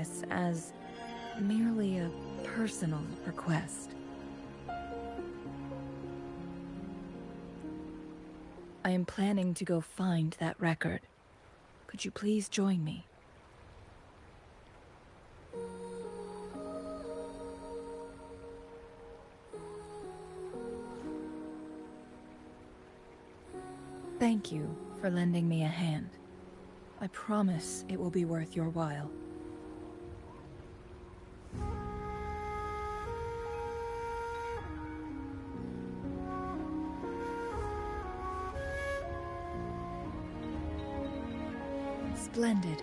this as merely a personal request. I am planning to go find that record. Could you please join me? Thank you for lending me a hand. I promise it will be worth your while. Splendid.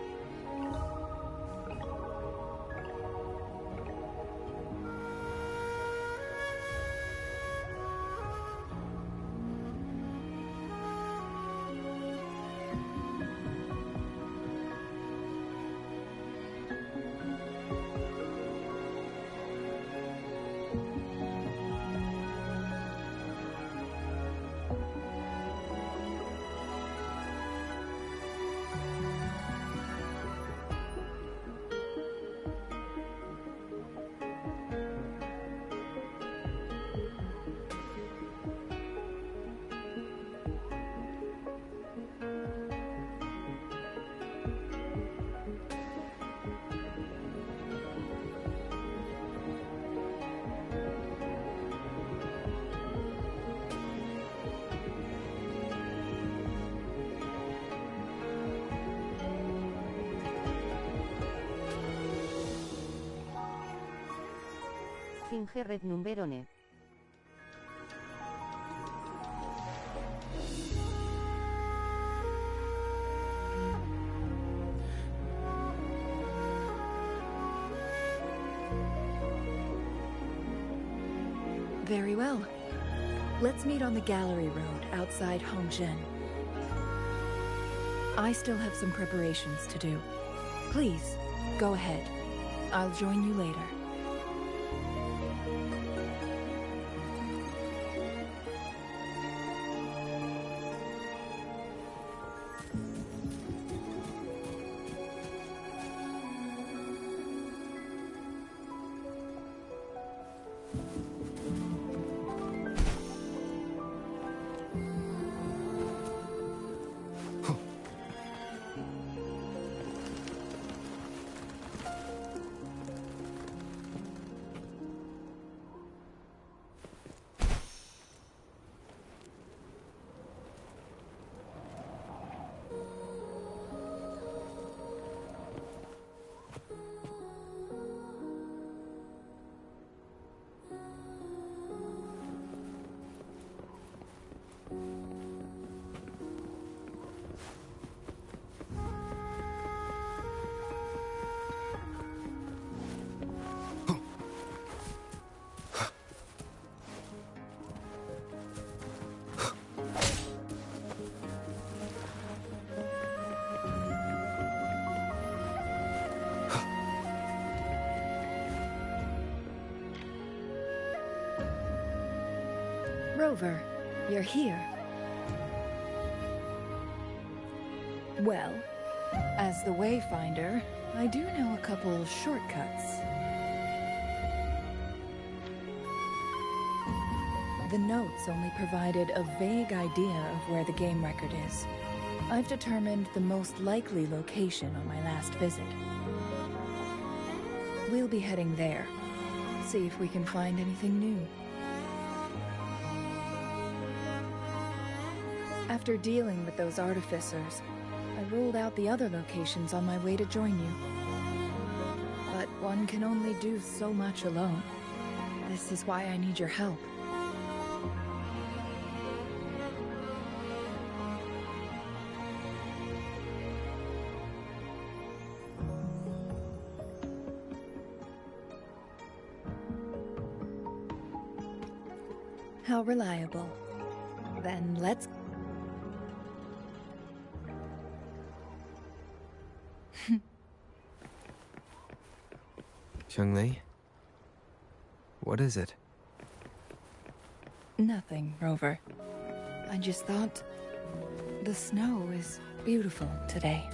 Finge red numberone. Very well. Let's meet on the gallery road outside Hongzhen. I still have some preparations to do. Please, go ahead. I'll join you later. Rover, you're here. Well, as the Wayfinder, I do know a couple shortcuts. The notes only provided a vague idea of where the game record is. I've determined the most likely location on my last visit. We'll be heading there. See if we can find anything new. After dealing with those artificers, I ruled out the other locations on my way to join you. But one can only do so much alone. This is why I need your help. How reliable. Then let's... Changli? What is it? Nothing, Rover. I just thought the snow is beautiful today.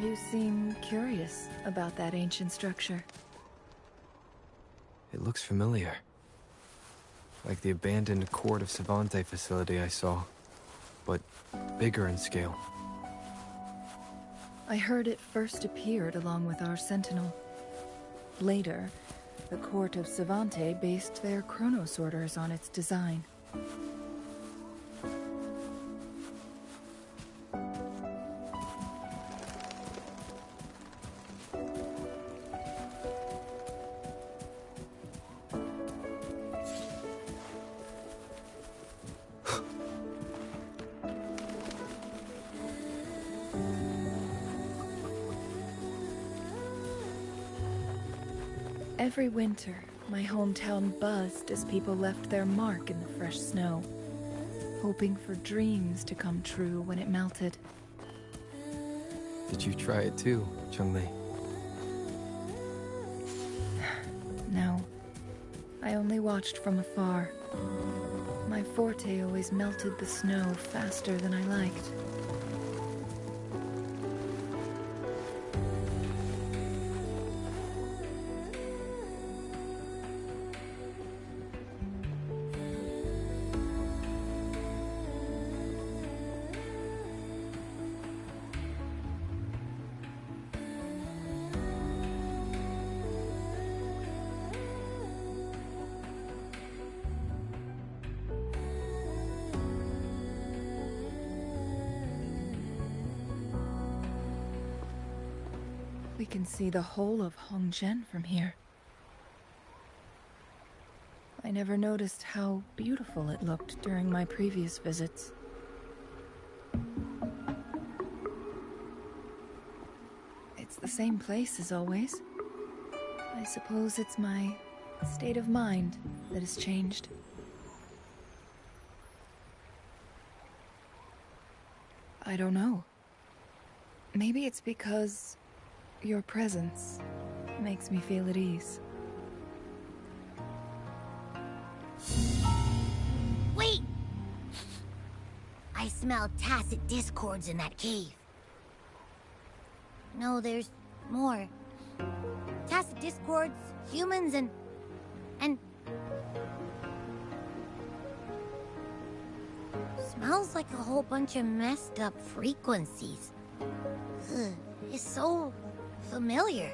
You seem curious about that ancient structure. It looks familiar. Like the abandoned Court of Savante facility I saw, but bigger in scale. I heard it first appeared along with our Sentinel. Later, the Court of Savante based their chronosorters on its design. Every winter, my hometown buzzed as people left their mark in the fresh snow, hoping for dreams to come true when it melted. Did you try it too, Changli? No, I only watched from afar. My forte always melted the snow faster than I liked. We can see the whole of Hongzhen from here. I never noticed how beautiful it looked during my previous visits. It's the same place as always. I suppose it's my state of mind that has changed. I don't know. Maybe it's because your presence makes me feel at ease. Wait! I smell tacit discords in that cave. No, there's more. Tacit discords, humans, and... Smells like a whole bunch of messed up frequencies. Ugh, it's so familiar.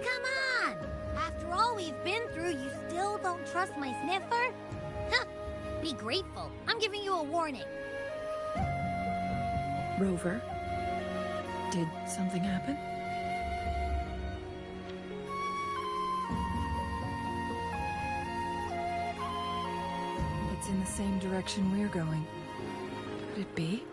Come on! After all we've been through, you still don't trust my sniffer? Huh! Be grateful. I'm giving you a warning. Rover, did something happen? It's in the same direction we're going. Could it be?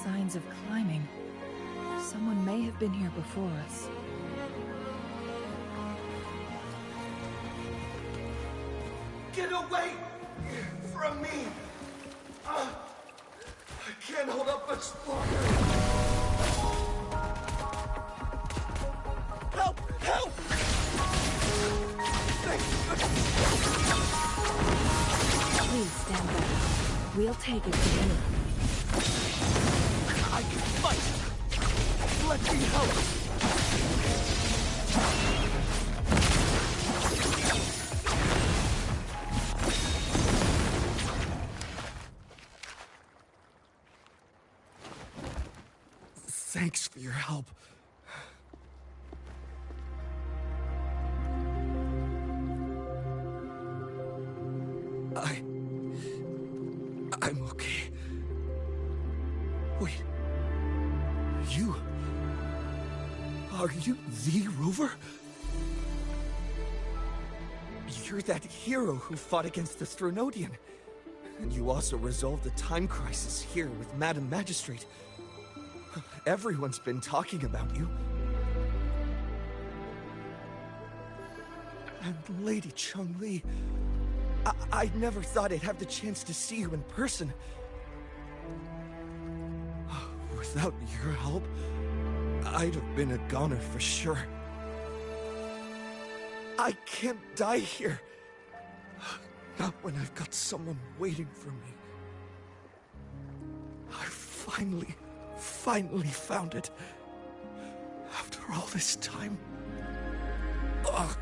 Signs of climbing. Someone may have been here before us. Get away from me! I can't hold up much longer. Help! Help! Please stand back. We'll take it from here. I can fight! Let me help! Thanks for your help. I'm okay. Wait. You... Are you the Rover? You're that hero who fought against the Stronodian. And you also resolved the time crisis here with Madam Magistrate. Everyone's been talking about you. And Lady Changli, I never thought I'd have the chance to see you in person. Without your help, I'd have been a goner for sure. I can't die here. Not when I've got someone waiting for me. I finally found it. After all this time. Ugh.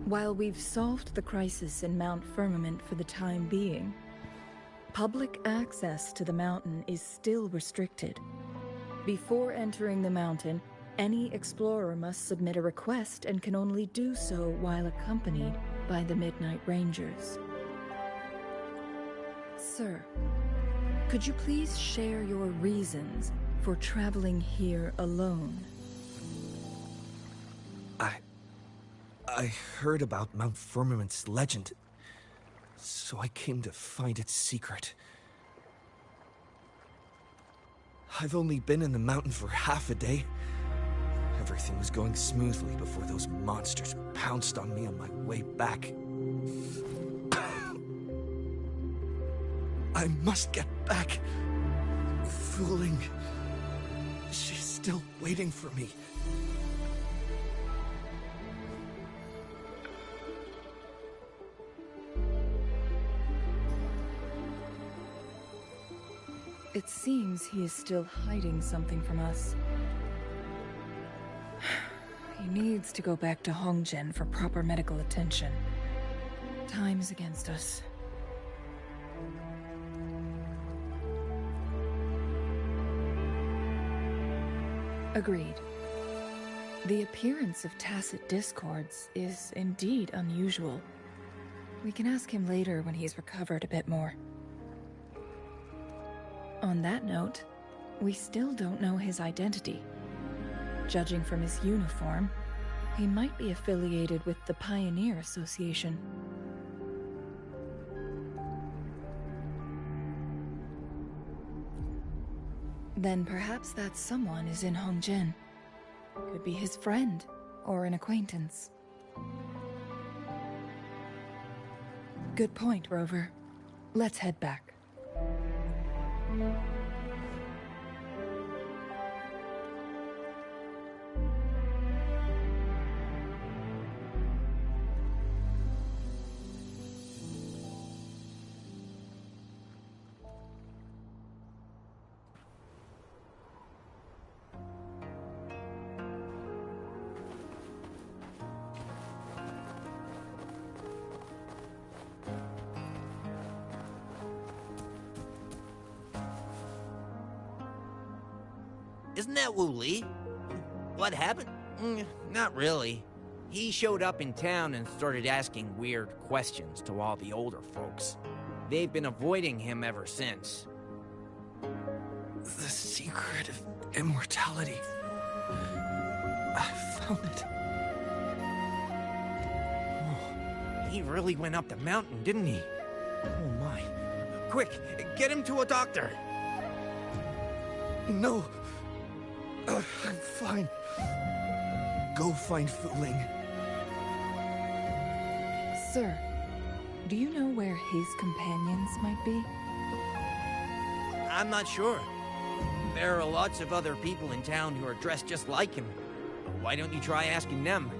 While we've solved the crisis in Mount Firmament for the time being, public access to the mountain is still restricted. Before entering the mountain, any explorer must submit a request and can only do so while accompanied by the Midnight Rangers. Sir, could you please share your reasons for traveling here alone? I heard about Mount Firmament's legend, so I came to find its secret. I've only been in the mountain for half a day. Everything was going smoothly before those monsters pounced on me on my way back. I must get back. Fooling. She's still waiting for me. It seems he is still hiding something from us. He needs to go back to Hongjian for proper medical attention. Time is against us. Agreed. The appearance of tacit discords is indeed unusual. We can ask him later when he's recovered a bit more. On that note, we still don't know his identity. Judging from his uniform, he might be affiliated with the Pioneer Association. Then perhaps that someone is in Hongjian. Could be his friend, or an acquaintance. Good point, Rover. Let's head back. Isn't that Wu Li? What happened? Not really. He showed up in town and started asking weird questions to all the older folks. They've been avoiding him ever since. The secret of immortality. I found it. Oh, he really went up the mountain, didn't he? Oh my. Quick, get him to a doctor! No. I'm fine. Go find Fu Ling. Sir, do you know where his companions might be? I'm not sure. There are lots of other people in town who are dressed just like him. Why don't you try asking them?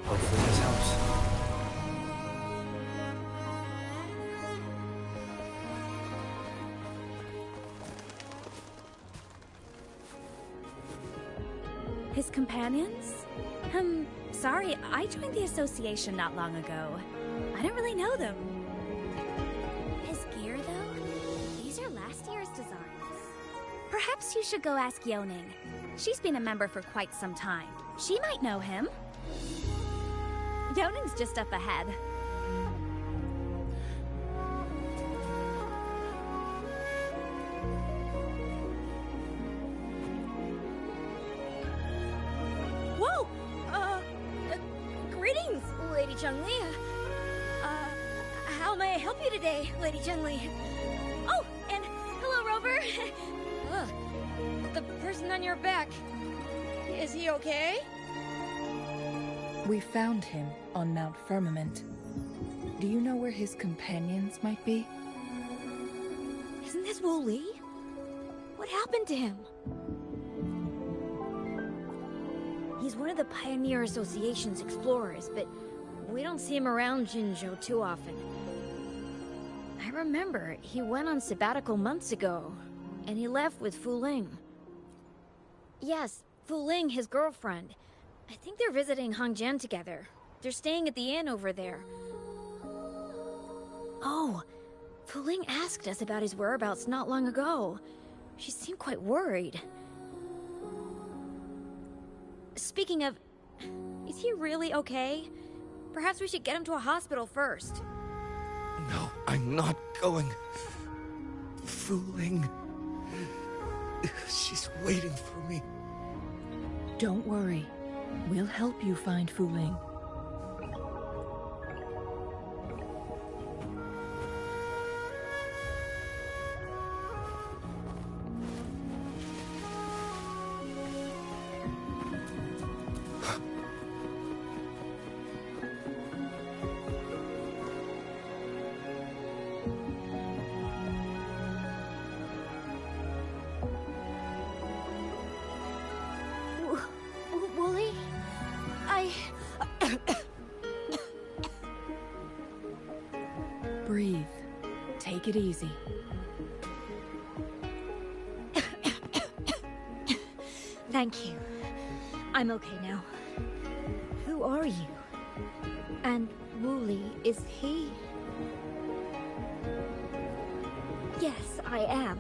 Hopefully this helps. His companions? Sorry, I joined the association not long ago. I don't really know them. His gear, though? These are last year's designs. Perhaps you should go ask Yoning. She's been a member for quite some time. She might know him. Yoning's just up ahead. Greetings, Lady Changli. How How may I help you today, Lady Changli? Oh, and hello, Rover. Ugh, the person on your back. Is he okay? We found him on Mount Firmament. Do you know where his companions might be? Isn't this Wu Li? What happened to him? He's one of the Pioneer Association's explorers, but we don't see him around Jinzhou too often. I remember he went on sabbatical months ago, and he left with Fu Ling. Yes, Fu Ling, his girlfriend. I think they're visiting Hongjian together. They're staying at the inn over there. Oh, Fu Ling asked us about his whereabouts not long ago. She seemed quite worried. Speaking of, is he really okay? Perhaps we should get him to a hospital first. No, I'm not going. Fooling. She's waiting for me. Don't worry. We'll help you find Fu Ling. Wooly? Breathe. Take it easy. Thank you. I'm okay now. Who are you? And Wooly, is he? Yes, I am.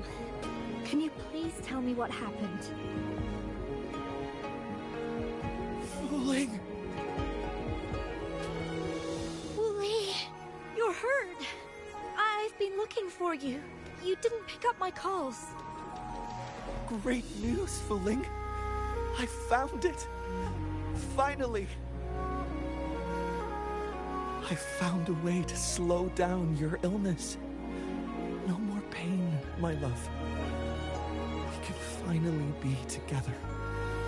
Can you please tell me what happened? Fooling. Wooly, you're hurt. I've been looking for you. You didn't pick up my calls. Great news, Fooling. I found it. Finally. I found a way to slow down your illness. No more pain, my love. We can finally be together.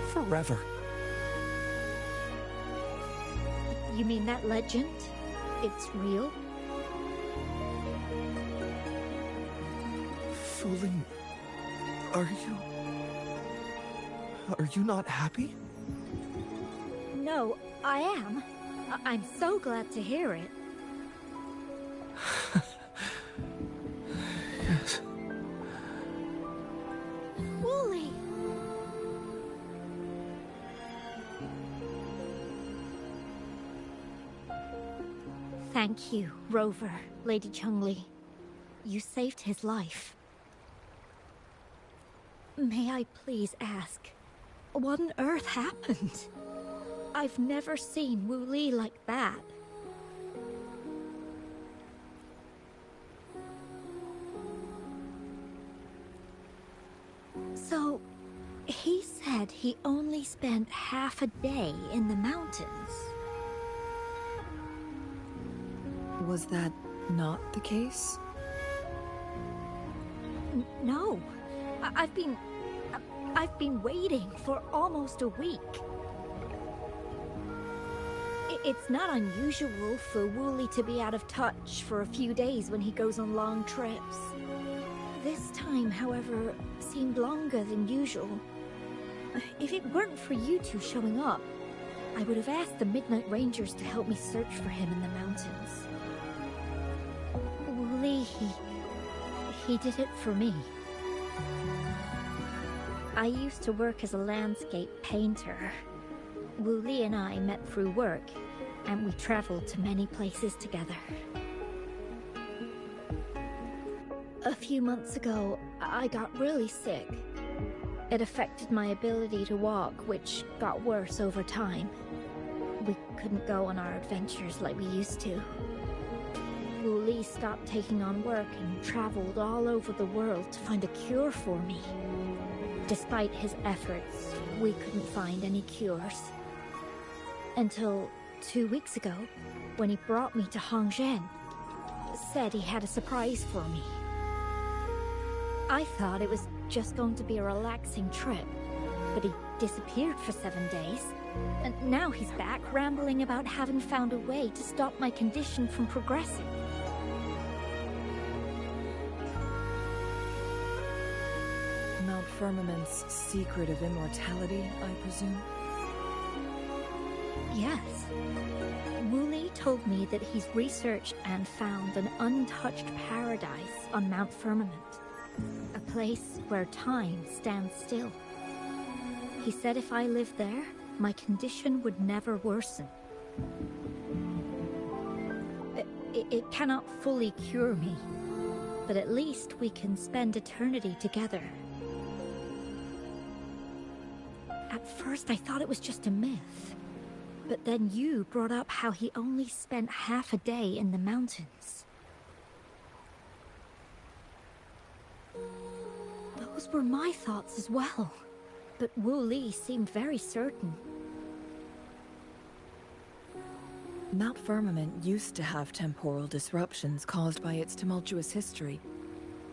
Forever. You mean that legend? It's real? Fooling. Are you not happy? No, I am. I'm so glad to hear it. Yes. Wooly! Thank you, Rover, Lady Changli. You saved his life. May I please ask, what on earth happened? I've never seen Wu Li like that. So, he said he only spent half a day in the mountains. Was that not the case? No. I've been waiting for almost a week. It's not unusual for Wooly to be out of touch for a few days when he goes on long trips. This time, however, seemed longer than usual. If it weren't for you two showing up, I would have asked the Midnight Rangers to help me search for him in the mountains. Wooly, he did it for me. I used to work as a landscape painter. Wu Li and I met through work, and we traveled to many places together. A few months ago, I got really sick. It affected my ability to walk, which got worse over time. We couldn't go on our adventures like we used to. Wu Li stopped taking on work and traveled all over the world to find a cure for me. Despite his efforts, we couldn't find any cures. Until 2 weeks ago, when he brought me to Hongjian. said he had a surprise for me. I thought it was just going to be a relaxing trip, but he disappeared for 7 days. And now he's back rambling about having found a way to stop my condition from progressing. Mount Firmament's secret of immortality, I presume? Yes. Wooly told me that he's researched and found an untouched paradise on Mount Firmament. A place where time stands still. He said if I lived there, my condition would never worsen. It cannot fully cure me, but at least we can spend eternity together. At first I thought it was just a myth, but then you brought up how he only spent half a day in the mountains. Those were my thoughts as well, but Wu Li seemed very certain. Mount Firmament used to have temporal disruptions caused by its tumultuous history.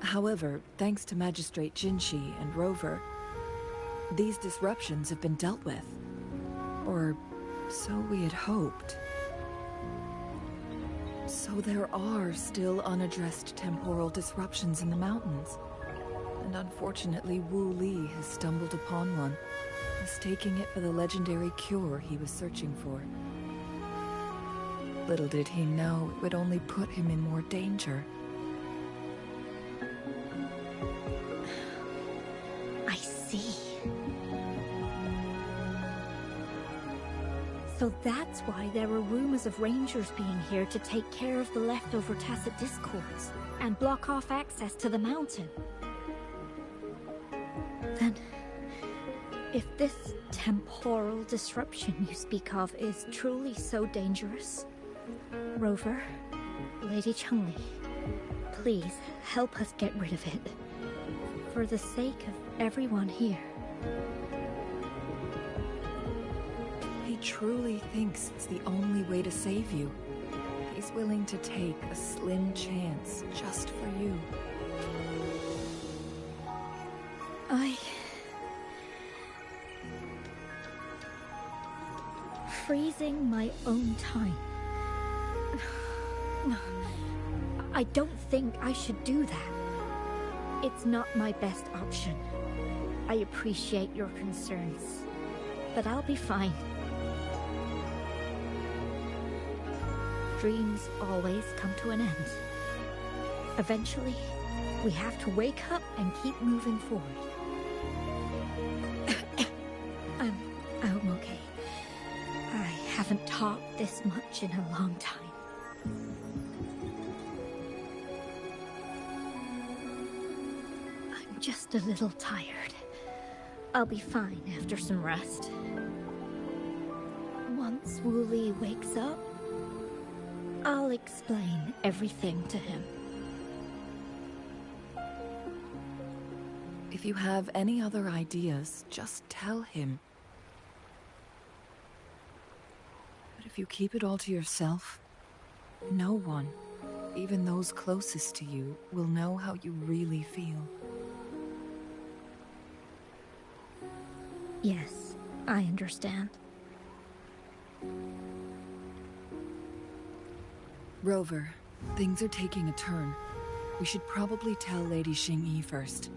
However, thanks to Magistrate Jinshi and Rover, these disruptions have been dealt with. Or so we had hoped. So there are still unaddressed temporal disruptions in the mountains. And unfortunately, Wu Li has stumbled upon one, mistaking it for the legendary cure he was searching for. Little did he know it would only put him in more danger. I see. So that's why there were rumors of rangers being here to take care of the leftover tacit discords and block off access to the mountain. Then, if this temporal disruption you speak of is truly so dangerous, Rover, Lady Changli, please help us get rid of it. For the sake of everyone here. He truly thinks it's the only way to save you. He's willing to take a slim chance just for you. Freezing my own time. I don't think I should do that. It's not my best option. I appreciate your concerns, but I'll be fine. Dreams always come to an end. Eventually, we have to wake up and keep moving forward. I'm okay. I haven't talked this much in a long time. I'm just a little tired. I'll be fine after some rest. Once Wu Li wakes up, I'll explain everything to him. If you have any other ideas, just tell him. But if you keep it all to yourself, no one, even those closest to you, will know how you really feel. Yes, I understand. Rover, things are taking a turn. We should probably tell Lady Xingyi first.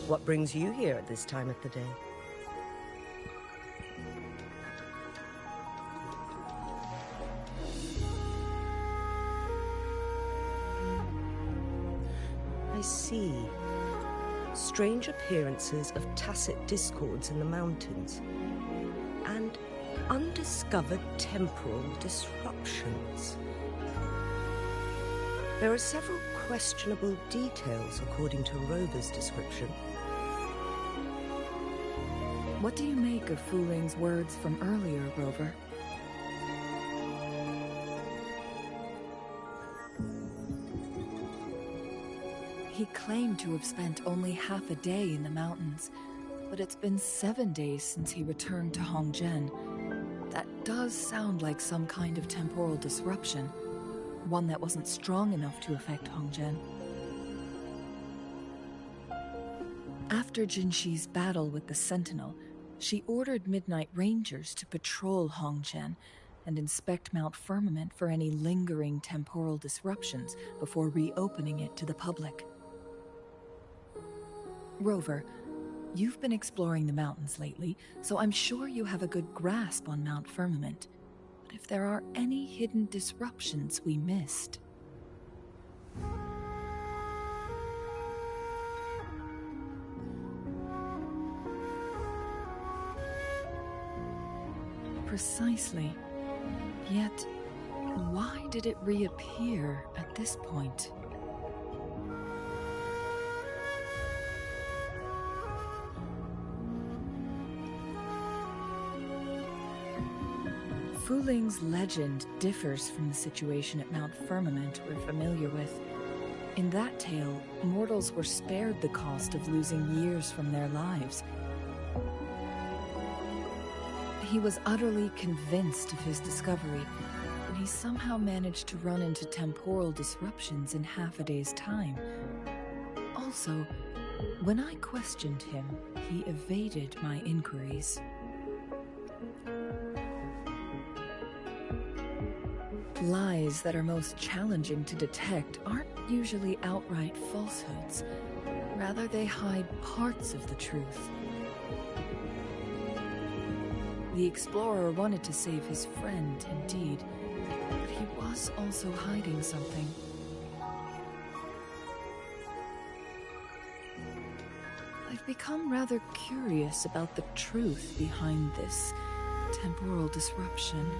What brings you here at this time of the day? I see. Strange appearances of tacit discords in the mountains, and undiscovered temporal disruptions. There are several questionable details according to Rover's description. What do you make of Fuling's words from earlier, Rover? He claimed to have spent only half a day in the mountains, but it's been 7 days since he returned to Hongzhen. That does sound like some kind of temporal disruption, one that wasn't strong enough to affect Hongzhen. After Jinxi's battle with the Sentinel, she ordered Midnight Rangers to patrol Hongzhen and inspect Mount Firmament for any lingering temporal disruptions before reopening it to the public. Rover, you've been exploring the mountains lately, so I'm sure you have a good grasp on Mount Firmament. But if there are any hidden disruptions we missed... Precisely. Yet, why did it reappear at this point? Fuling's legend differs from the situation at Mount Firmament we're familiar with. In that tale, mortals were spared the cost of losing years from their lives. He was utterly convinced of his discovery, and he somehow managed to run into temporal disruptions in half a day's time. Also, when I questioned him, he evaded my inquiries. Lies that are most challenging to detect aren't usually outright falsehoods. Rather, they hide parts of the truth. The explorer wanted to save his friend, indeed, but he was also hiding something. I've become rather curious about the truth behind this temporal disruption.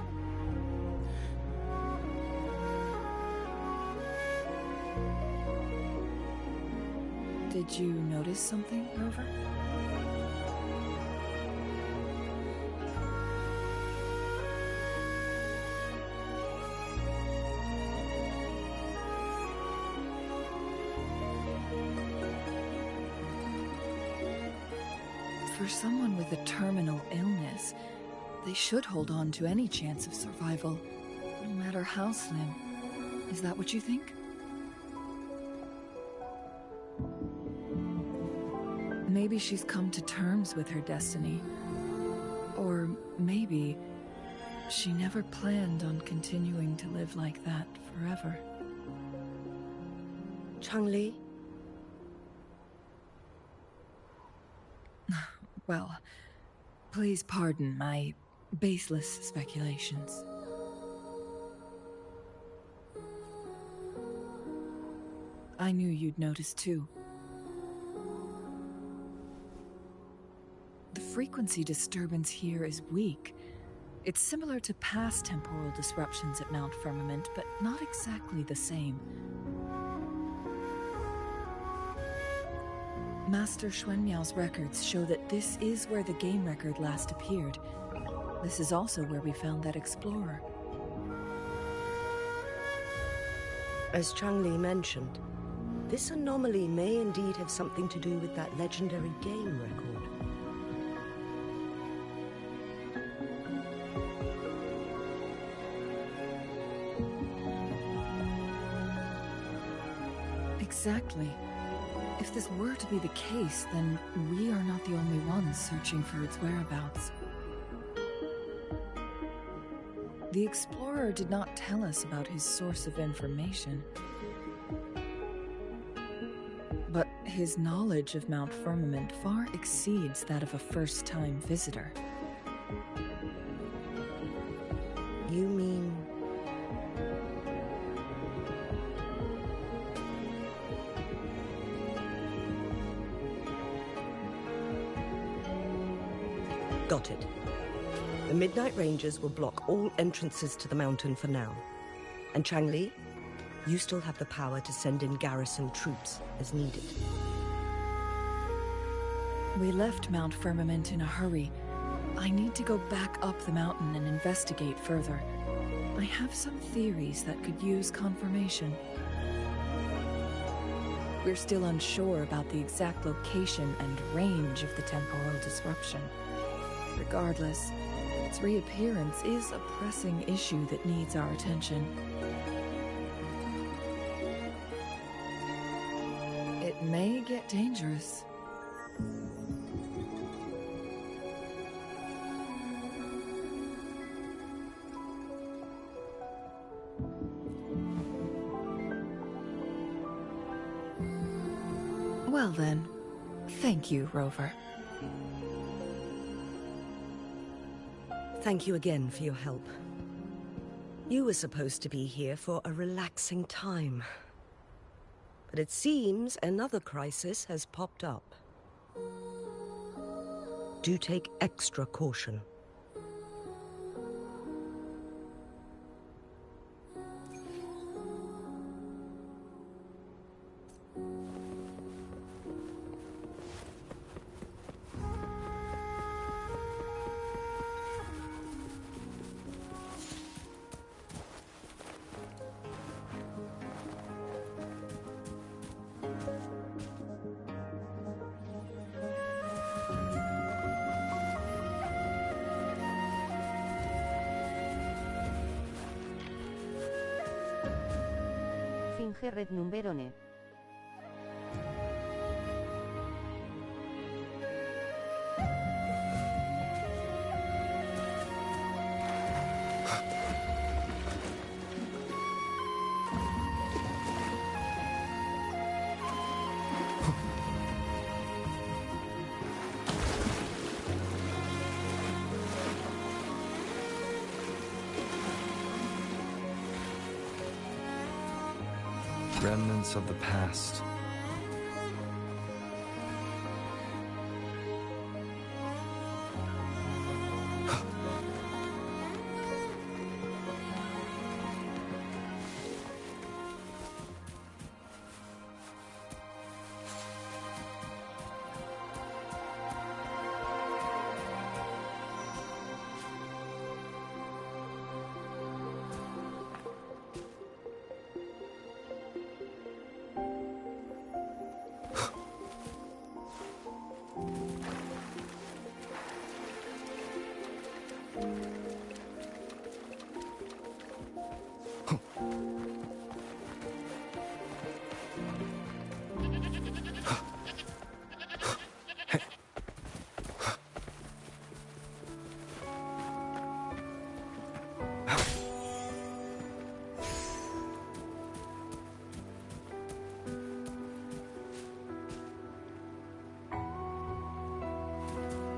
Did you notice something, Rover? For someone with a terminal illness, they should hold on to any chance of survival, no matter how slim. Is that what you think? Maybe she's come to terms with her destiny. Or maybe she never planned on continuing to live like that forever. Changli? Well, please pardon my baseless speculations. I knew you'd notice too. The frequency disturbance here is weak. It's similar to past temporal disruptions at Mount Firmament, but not exactly the same. Master Xuanmiao's records show that this is where the game record last appeared. This is also where we found that explorer. As Changli mentioned, this anomaly may indeed have something to do with that legendary game record. Exactly. If this were to be the case, then we are not the only ones searching for its whereabouts. The explorer did not tell us about his source of information. But his knowledge of Mount Firmament far exceeds that of a first-time visitor. You mean... Got it. The Midnight Rangers will block all entrances to the mountain for now. And Changli, you still have the power to send in garrison troops as needed. We left Mount Firmament in a hurry. I need to go back up the mountain and investigate further. I have some theories that could use confirmation. We're still unsure about the exact location and range of the temporal disruption. Regardless, its reappearance is a pressing issue that needs our attention. It may get dangerous. Well then, thank you, Rover. Thank you again for your help. You were supposed to be here for a relaxing time. But it seems another crisis has popped up. Do take extra caution. Finge red numberone. Remnants of the past.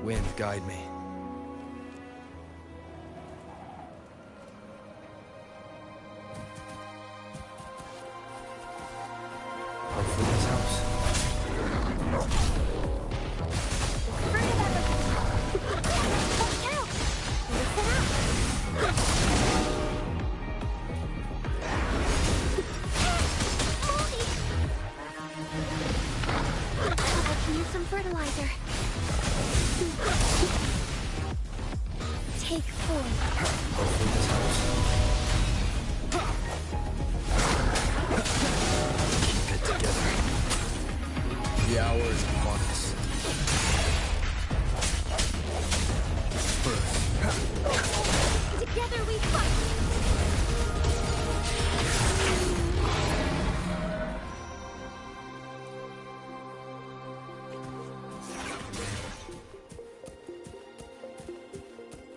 Wind, guide me. Hopefully this helps. I can use some fertilizer. Take 4. Hopefully this helps. Keep it together. The hour is upon us. First. Together we fight!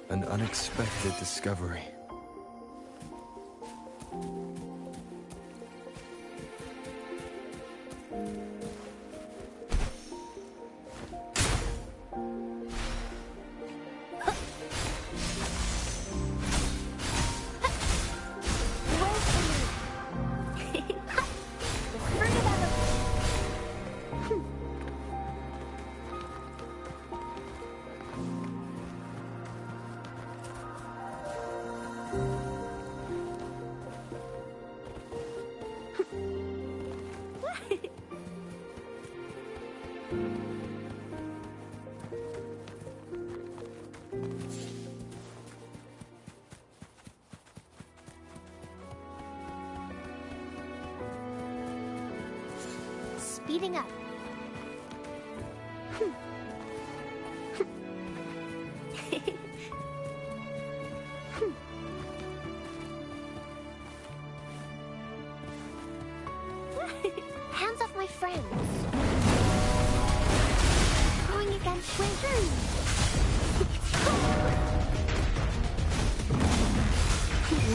An unexpected discovery. speeding up. Hands off my friends. Going against wind.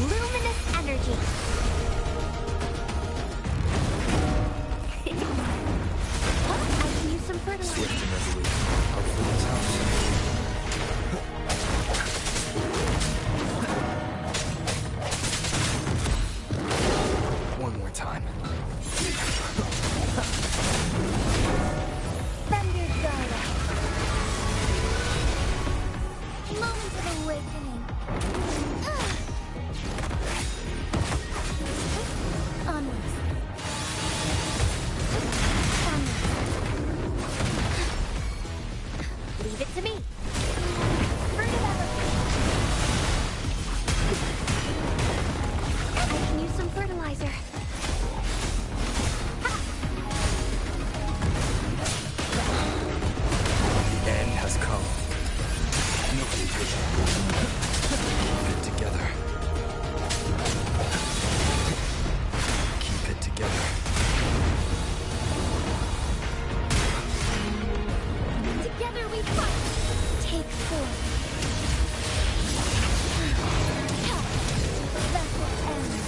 Luminous energy. I can use some fertilizer. Swift and resolute. Hopefully this helps. One more time. Thunder Gara. Moment of awakening. Onwards. Onwards. Leave it to me. Fruit of I can use some fertilizer. The end has come. No hesitation. Keep it together. Keep it together. Together we fight. Take form. Vessel ends.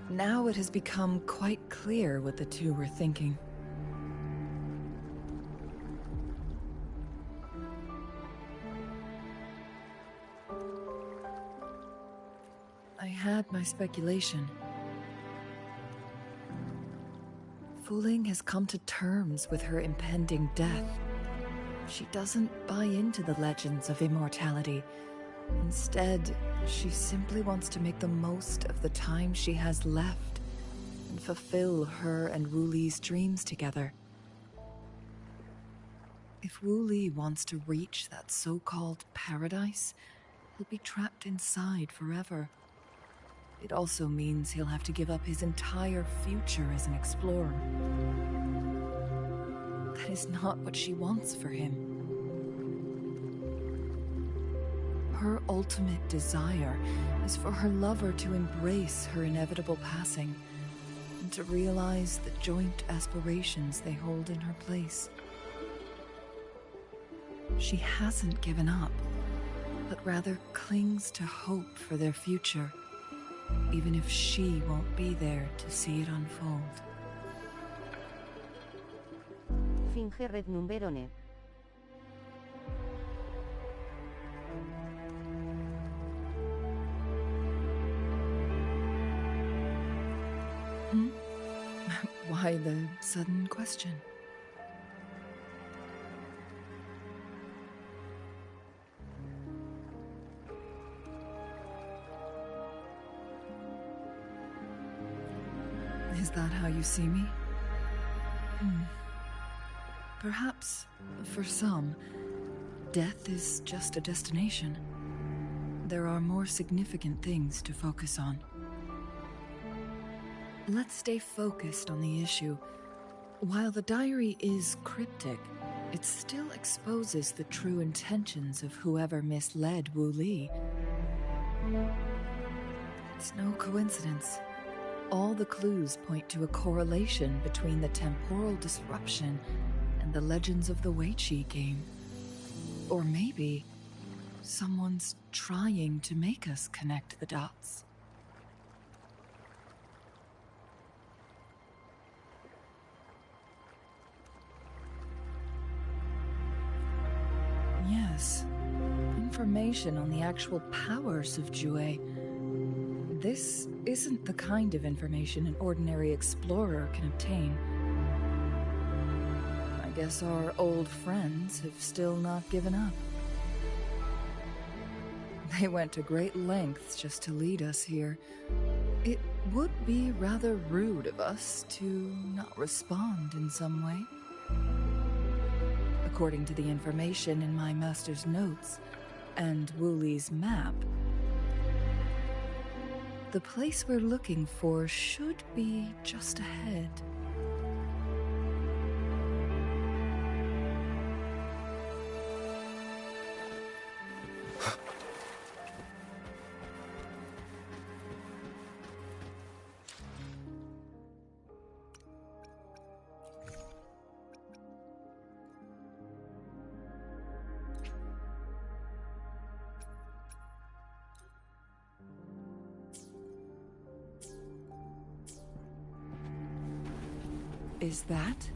Now it has become quite clear what the two were thinking. I had my speculation. Fu Ling has come to terms with her impending death. She doesn't buy into the legends of immortality. Instead, she simply wants to make the most of the time she has left and fulfill her and Wu Li's dreams together. If Wu Li wants to reach that so-called paradise, he'll be trapped inside forever. It also means he'll have to give up his entire future as an explorer. That is not what she wants for him. Her ultimate desire is for her lover to embrace her inevitable passing and to realize the joint aspirations they hold in her place. She hasn't given up, but rather clings to hope for their future, even if she won't be there to see it unfold. Finge red numberone. Why the sudden question? Is that how you see me? Perhaps, for some, death is just a destination. There are more significant things to focus on. Let's stay focused on the issue. While the diary is cryptic, it still exposes the true intentions of whoever misled Wu Li. It's no coincidence. All the clues point to a correlation between the temporal disruption and the legends of the Weiqi game. Or maybe someone's trying to make us connect the dots. Yes, information on the actual powers of Jue. This isn't the kind of information an ordinary explorer can obtain. I guess our old friends have still not given up. They went to great lengths just to lead us here. It would be rather rude of us to not respond in some way. According to the information in my master's notes and Wu Li's map, the place we're looking for should be just ahead. Is that?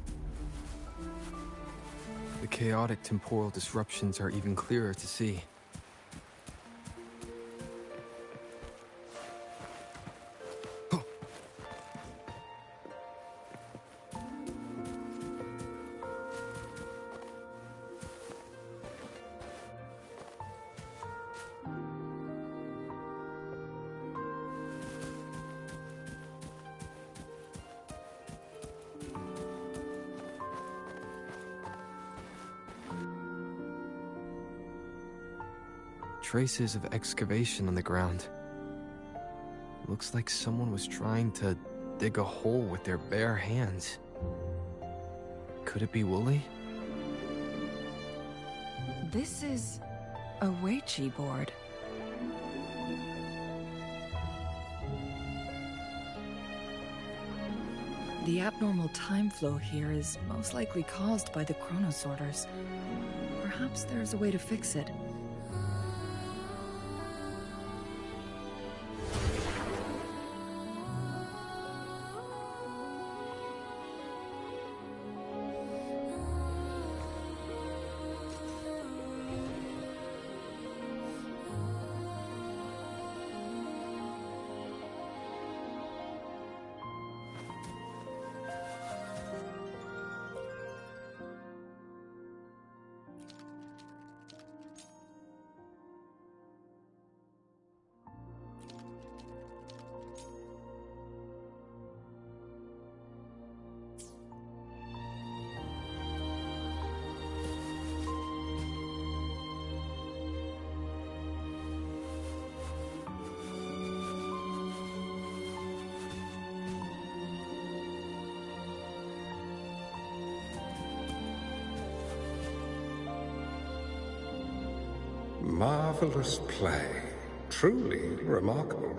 The chaotic temporal disruptions are even clearer to see. Traces of excavation on the ground. Looks like someone was trying to dig a hole with their bare hands. Could it be Wu Li? This is a Weiqi board. The abnormal time flow here is most likely caused by the chronosorters. Perhaps there's a way to fix it. marvelous play, truly remarkable,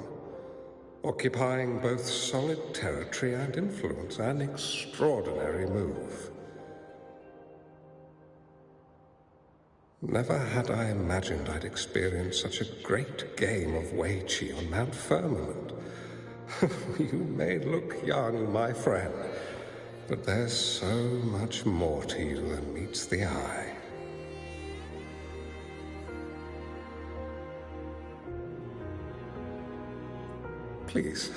occupying both solid territory and influence, an extraordinary move. Never had I imagined I'd experience such a great game of Wei Qi on Mount Firmament. You may look young, my friend, but there's so much more to you than meets the eye. Please,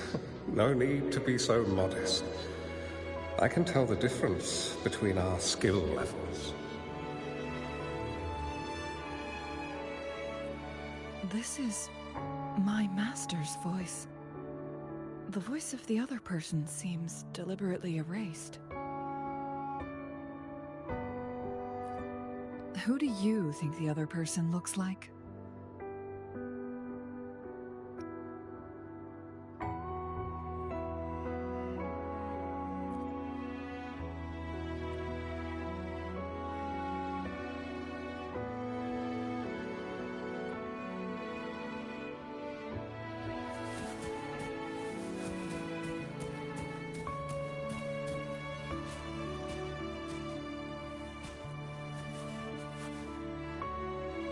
no need to be so modest. I can tell the difference between our skill levels. This is my master's voice. The voice of the other person seems deliberately erased. Who do you think the other person looks like?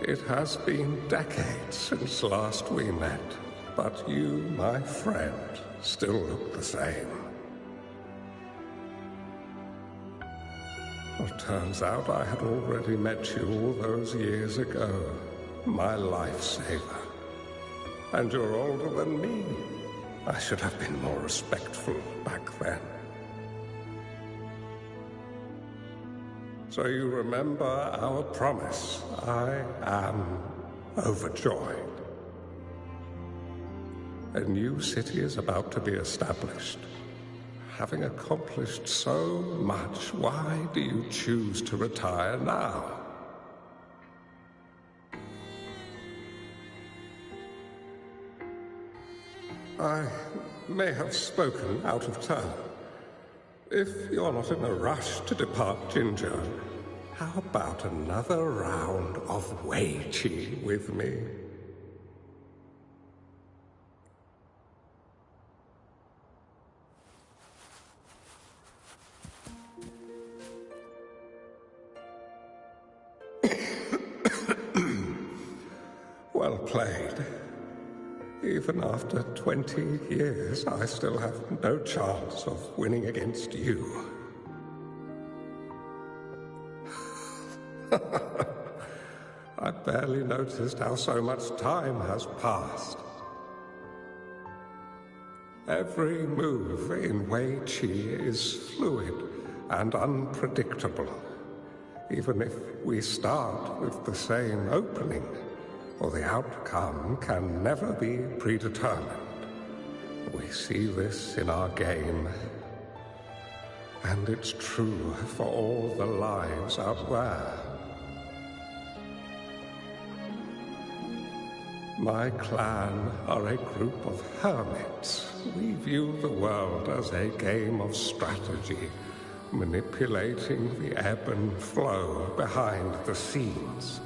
It has been decades since last we met, but you, my friend, still look the same. Well, turns out I had already met you all those years ago, my lifesaver. And you're older than me. I should have been more respectful back then. So you remember our promise. I am overjoyed. A new city is about to be established. Having accomplished so much, why do you choose to retire now? I may have spoken out of turn. If you're not in a rush to depart Jinzhou, how about another round of Wei Qi with me? Well played. Even after 20 years, I still have no chance of winning against you. I barely noticed how so much time has passed. Every move in Wei Qi is fluid and unpredictable, even if we start with the same opening. Or the outcome can never be predetermined. We see this in our game, and it's true for all the lives out there. My clan are a group of hermits. We view the world as a game of strategy, manipulating the ebb and flow behind the scenes.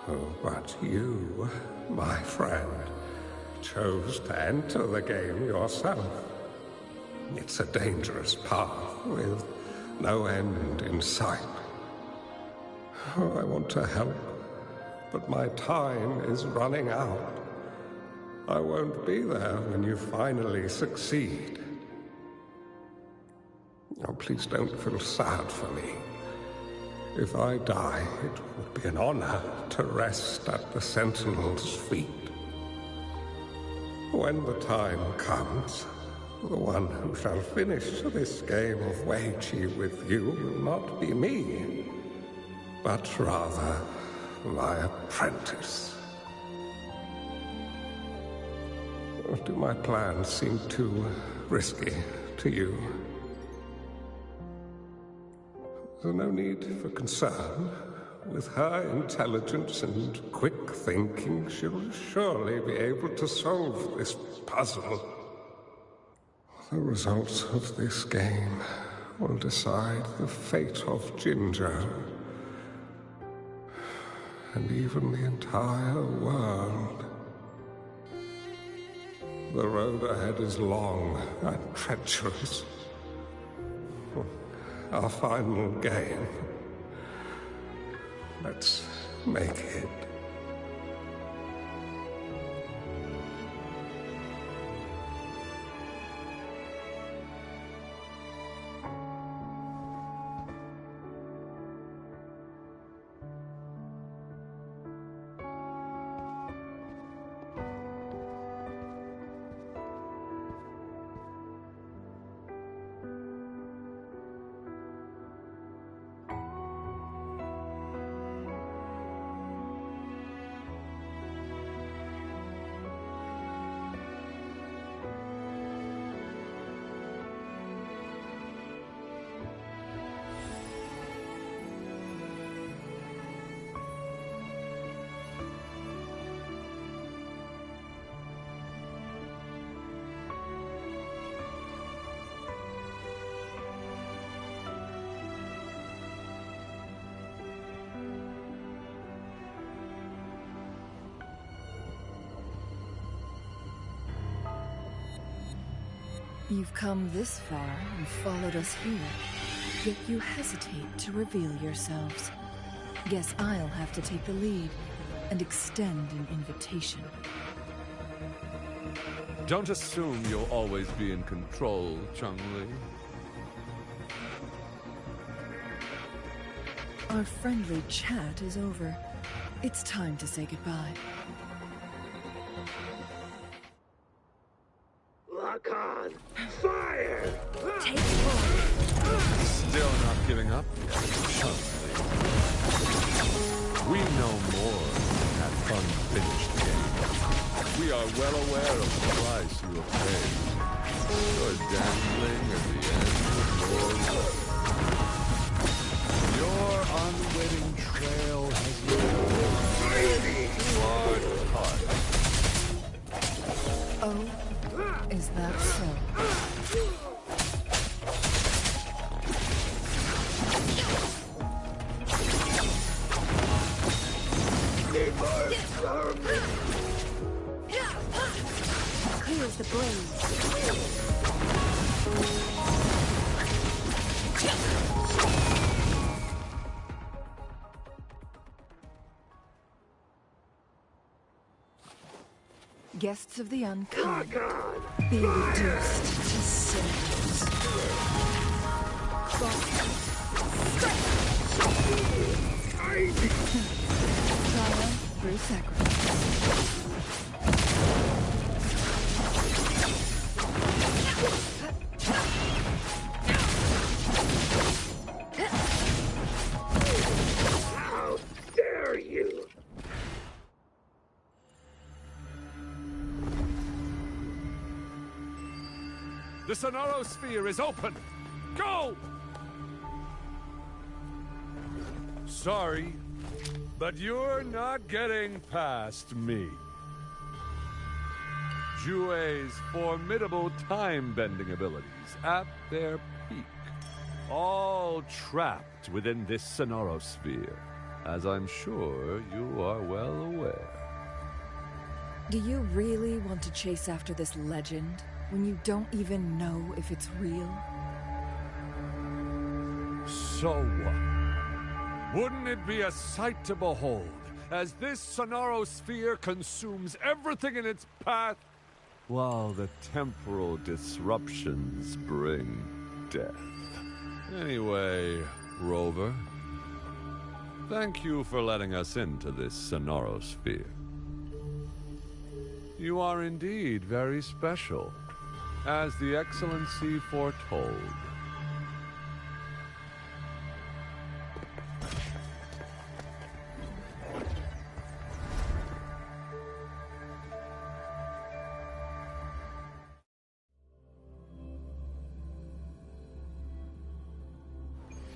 Oh, but you, my friend, chose to enter the game yourself. It's a dangerous path with no end in sight. Oh, I want to help, but my time is running out. I won't be there when you finally succeed. Oh, please don't feel sad for me. If I die, it would be an honor to rest at the Sentinel's feet. When the time comes, the one who shall finish this game of Wei Qi with you will not be me, but rather my apprentice. Do my plans seem too risky to you? There's no need for concern. With her intelligence and quick thinking, she'll surely be able to solve this puzzle. The results of this game will decide the fate of Jinzhou. and even the entire world. The road ahead is long and treacherous. Our final game. Let's make it. You've come this far and followed us here, yet you hesitate to reveal yourselves. Guess I'll have to take the lead and extend an invitation. Don't assume you'll always be in control, Changli. Our friendly chat is over. It's time to say goodbye. Lock on! Fire! Take forward. Still not giving up yet, Changli. We know more than that unfinished game. We are well aware of the price you have paid. You're dangling at the end of your rope. Your unwitting trail has led you toward heart. Oh, is that so? Clears the blaze. Guests of the unkind, be reduced to cinders. Triumph through sacrifice. How dare you! The Sonorosphere is open! Go! Sorry, but you're not getting past me. Jue's formidable time-bending abilities at their peak. All trapped within this Sonorosphere, as I'm sure you are well aware. Do you really want to chase after this legend when you don't even know if it's real? So what? Wouldn't it be a sight to behold, as this Sonorosphere consumes everything in its path, while the temporal disruptions bring death? Anyway, Rover, thank you for letting us into this Sonorosphere. You are indeed very special, as the Excellency foretold.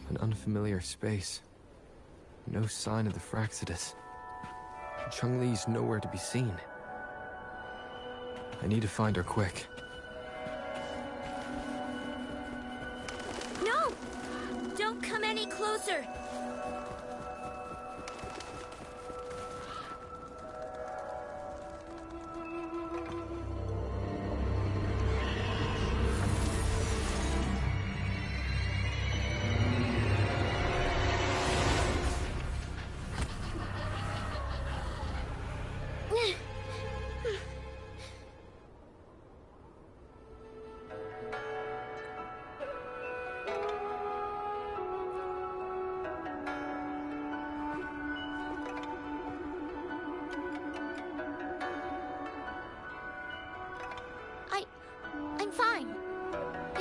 An unfamiliar space. No sign of the Fraxidus. Changli's nowhere to be seen. I need to find her quick. No! Don't come any closer!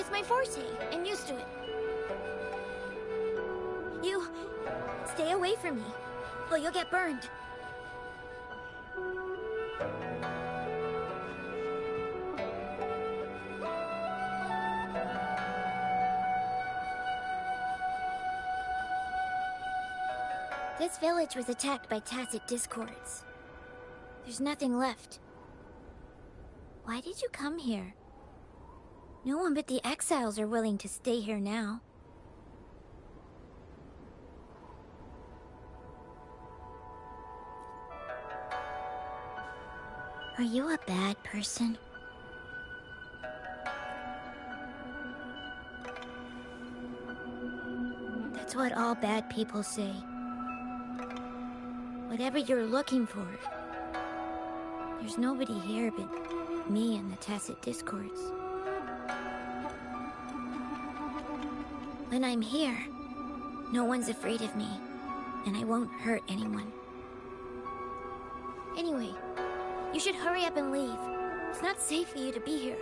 is my forte. I'm used to it. You... stay away from me, or you'll get burned. This village was attacked by tacit discords. There's nothing left. Why did you come here? No one but the exiles are willing to stay here now. Are you a bad person? That's what all bad people say. Whatever you're looking for, there's nobody here but me and the tacit discords. When I'm here, no one's afraid of me, and I won't hurt anyone. Anyway, you should hurry up and leave. It's not safe for you to be here.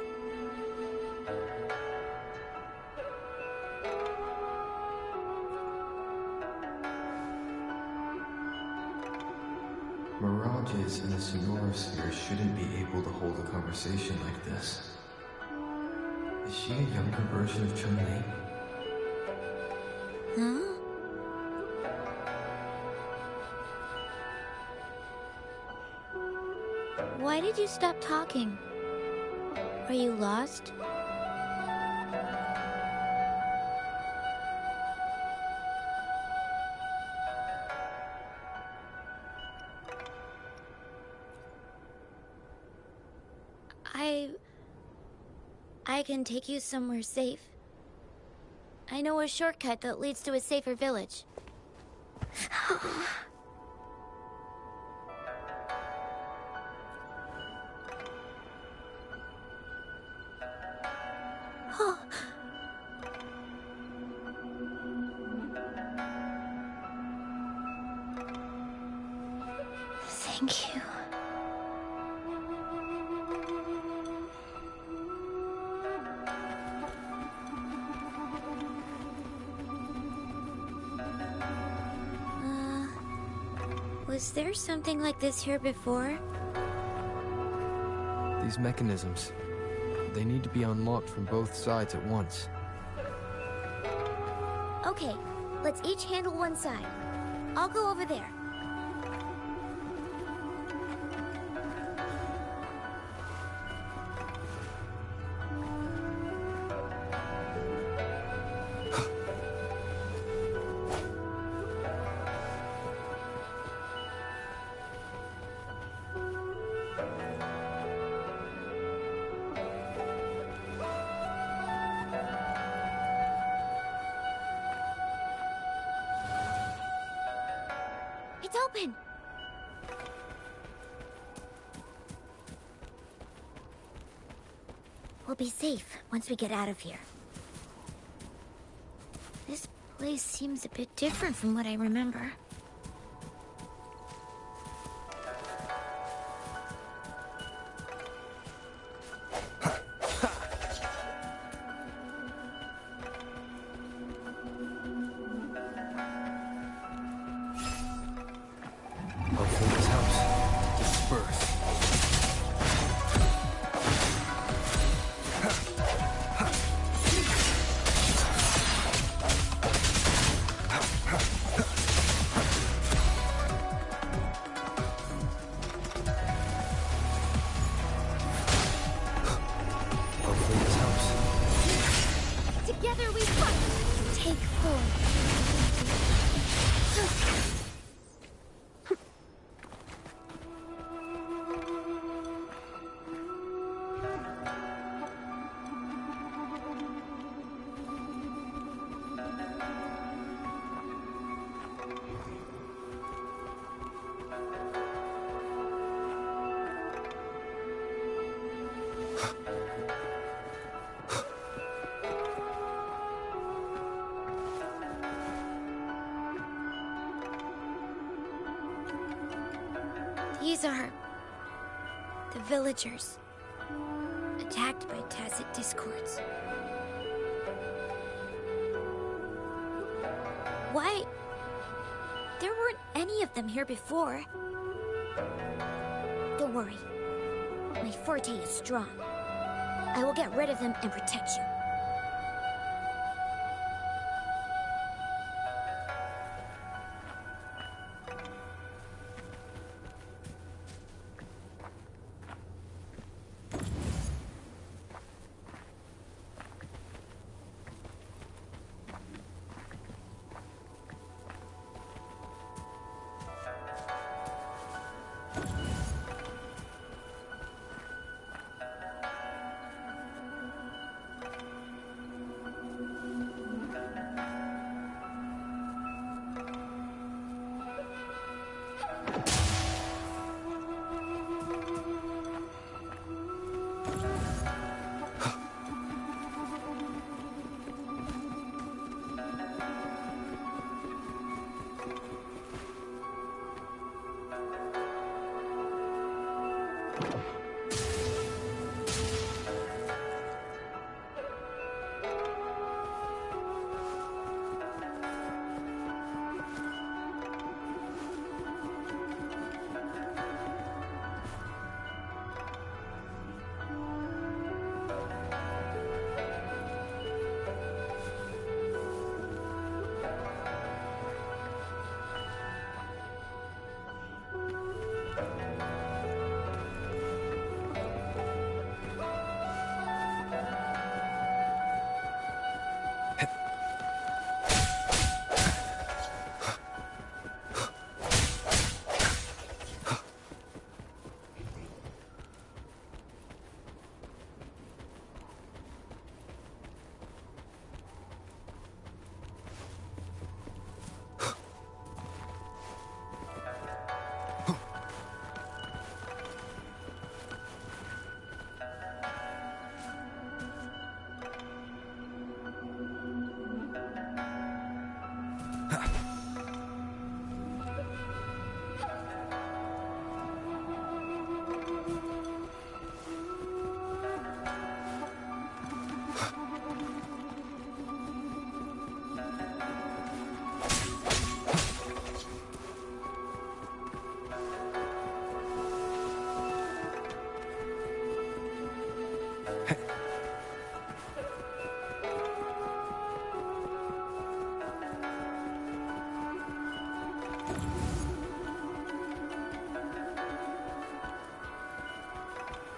Mirages in the sonorosphere shouldn't be able to hold a conversation like this. Is she a younger version of Changli? Huh? Why did you stop talking? Are you lost? I can take you somewhere safe. I know a shortcut that leads to a safer village. Oh. Thank you. Was there something like this here before? These mechanisms, they need to be unlocked from both sides at once. Okay, let's each handle one side. I'll go over there. It's open! We'll be safe once we get out of here. This place seems a bit different from what I remember. Together we fight! Take form! These are the villagers, attacked by tacit discords. Why? There weren't any of them here before. Don't worry. My forte is strong. I will get rid of them and protect you.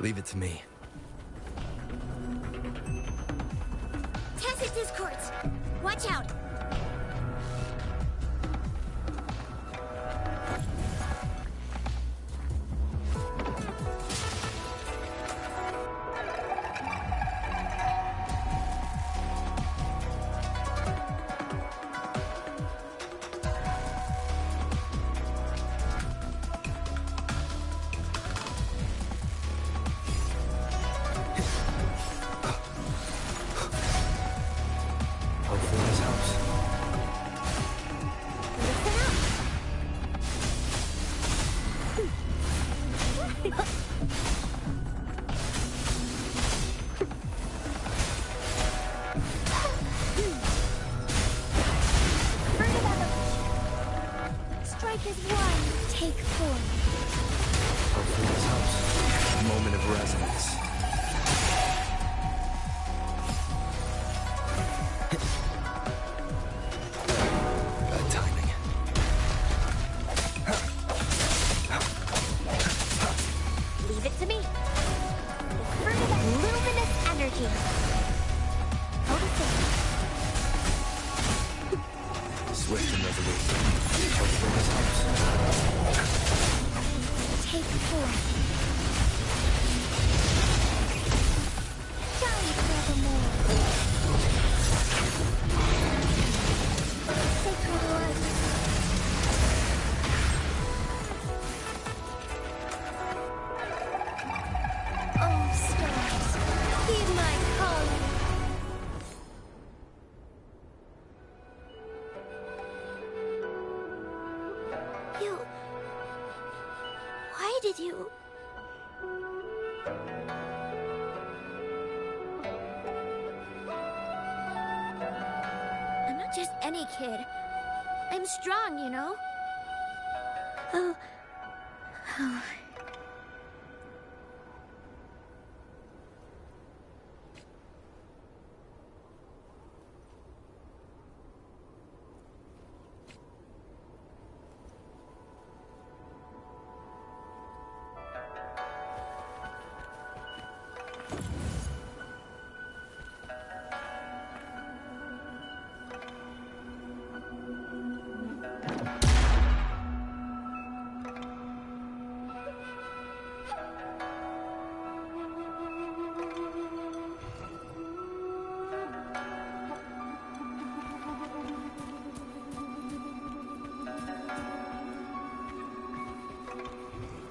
Leave it to me. Tacit discords! Watch out! Why did you... I'm not just any kid. I'm strong, you know? Oh. Oh.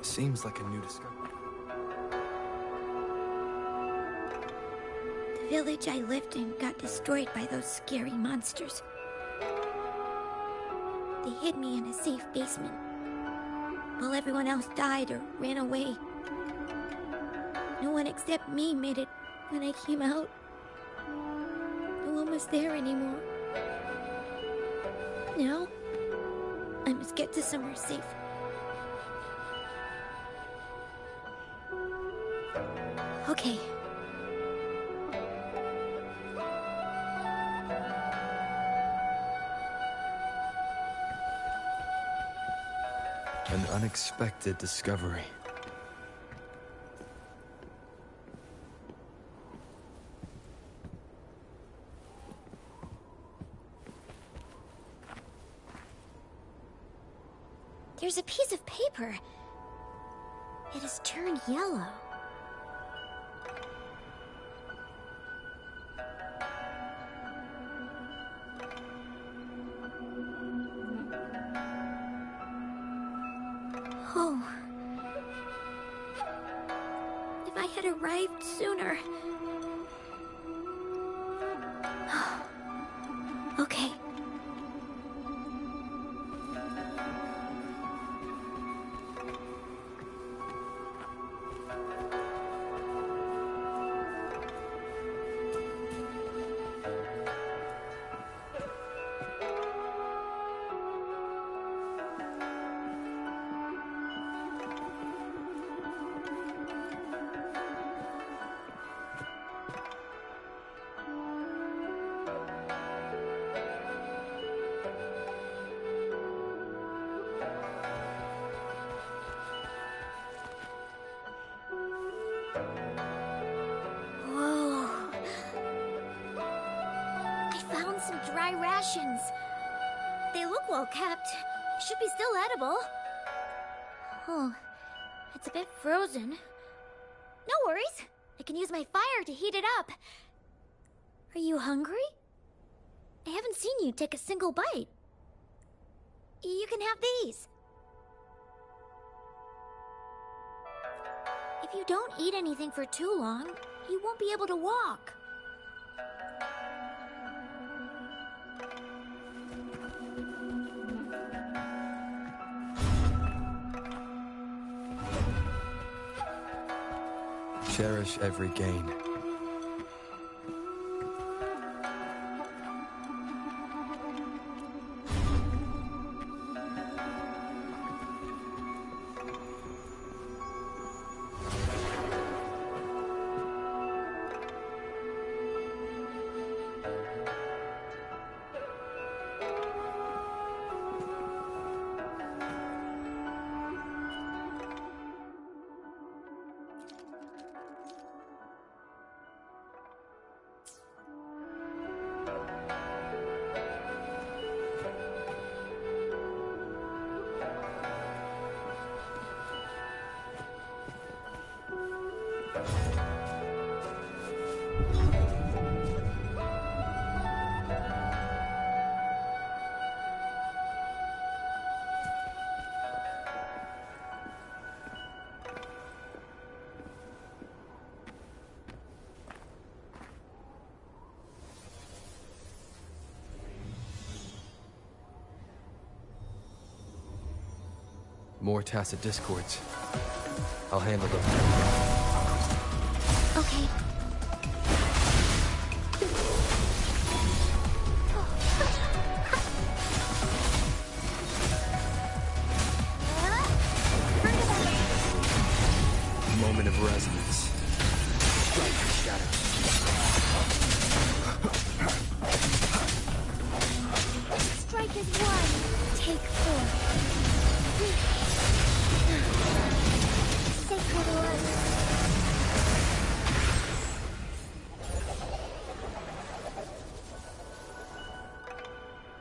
Seems like a new discovery. The village I lived in got destroyed by those scary monsters. They hid me in a safe basement, while everyone else died or ran away. No one except me made it when I came out. No one was there anymore. Now, I must get to somewhere safe. Okay. An unexpected discovery. There's a piece of paper. It has turned yellow. Oh. If I had arrived sooner. Okay. Some dry rations. They look well kept. Should be still edible. Oh, it's a bit frozen. No worries. I can use my fire to heat it up. Are you hungry? I haven't seen you take a single bite. You can have these. If you don't eat anything for too long, you won't be able to walk. Cherish every gain. More tacit discords. I'll handle them. Okay.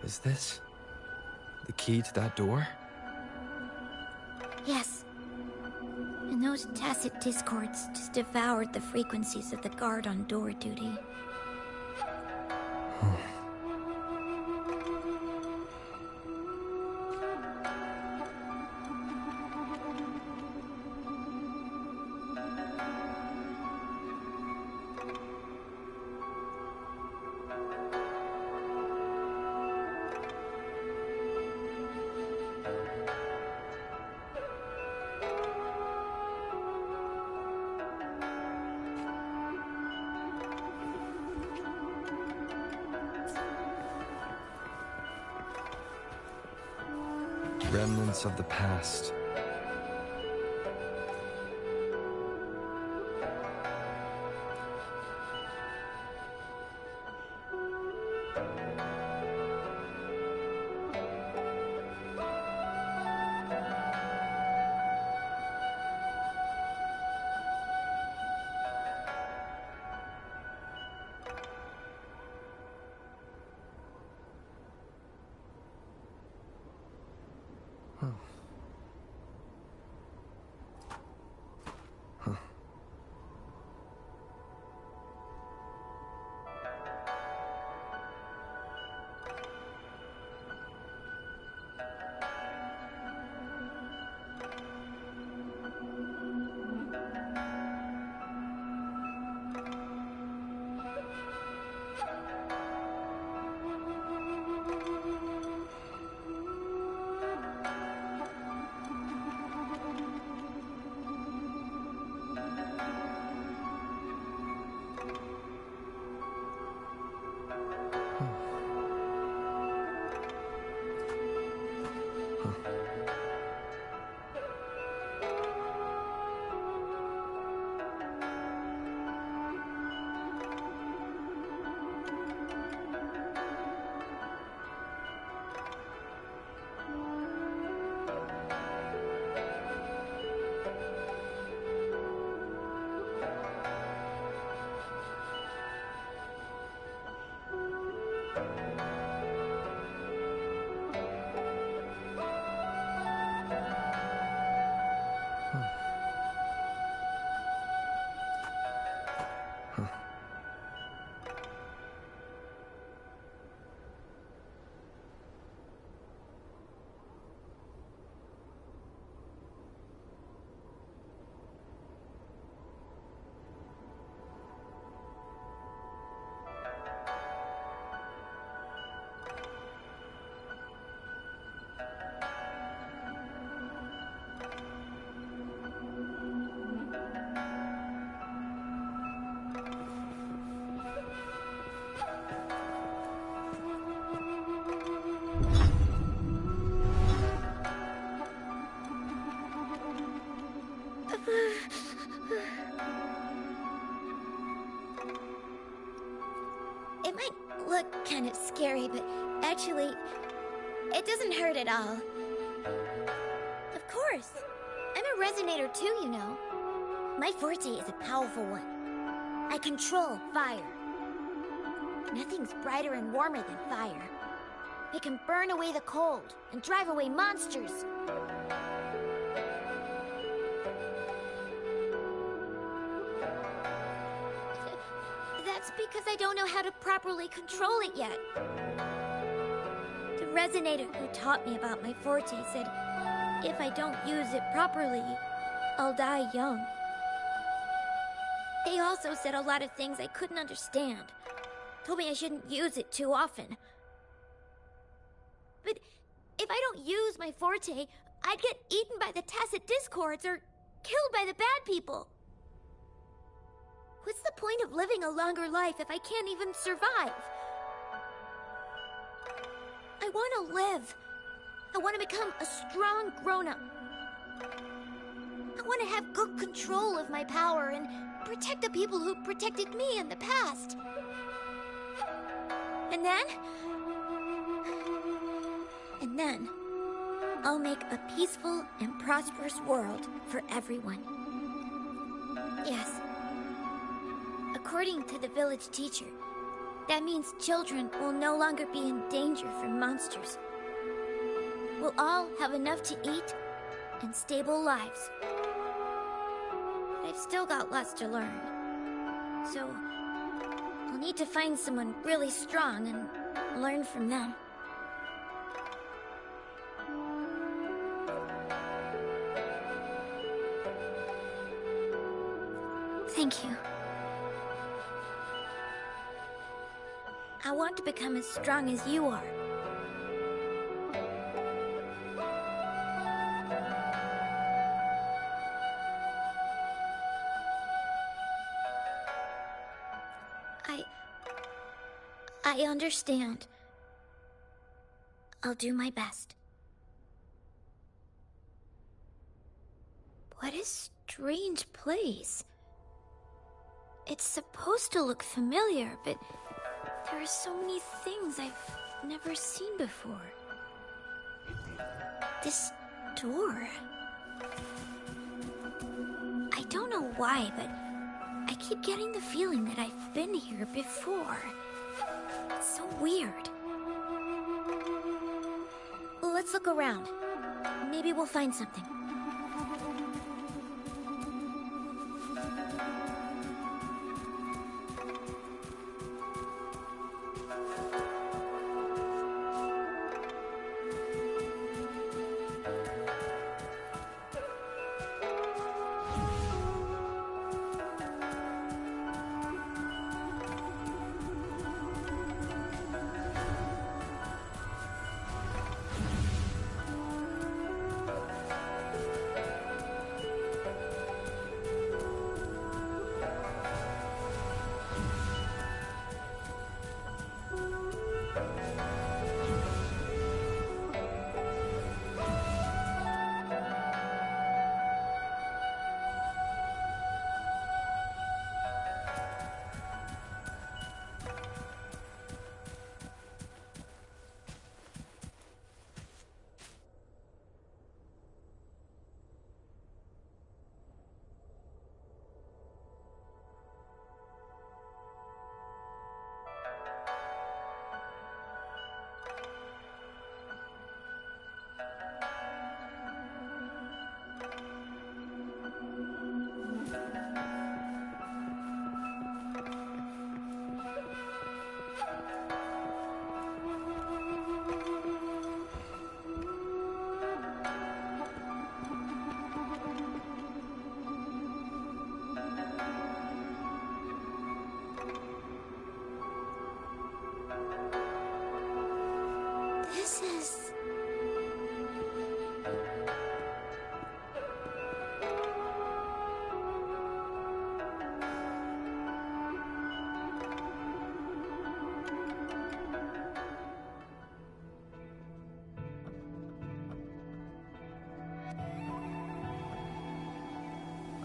Is this the key to that door? Yes. And those tacit discords just devoured the frequencies of the guard on door duty. Remnants of the past. It might look kind of scary, but actually, it doesn't hurt at all. Of course. I'm a resonator too, you know. My forte is a powerful one. I control fire. Nothing's brighter and warmer than fire. It can burn away the cold and drive away monsters. That's because I don't know how to properly control it yet. The resonator who taught me about my forte said, if I don't use it properly, I'll die young. They also said a lot of things I couldn't understand. Told me I shouldn't use it too often. But if I don't use my forte, I'd get eaten by the tacit discords or killed by the bad people. What's the point of living a longer life if I can't even survive? I want to live. I want to become a strong grown-up. I want to have good control of my power and protect the people who protected me in the past. And then, I'll make a peaceful and prosperous world for everyone. Yes. According to the village teacher, That means children will no longer be in danger from monsters. We'll all have enough to eat and stable lives. But I've still got lots to learn. So, I'll need to find someone really strong and learn from them. Thank you. I want to become as strong as you are. I understand. I'll do my best. What a strange place. It's supposed to look familiar, but there are so many things I've never seen before. This door... I don't know why, but I keep getting the feeling that I've been here before. It's so weird. Let's look around. Maybe we'll find something. This is...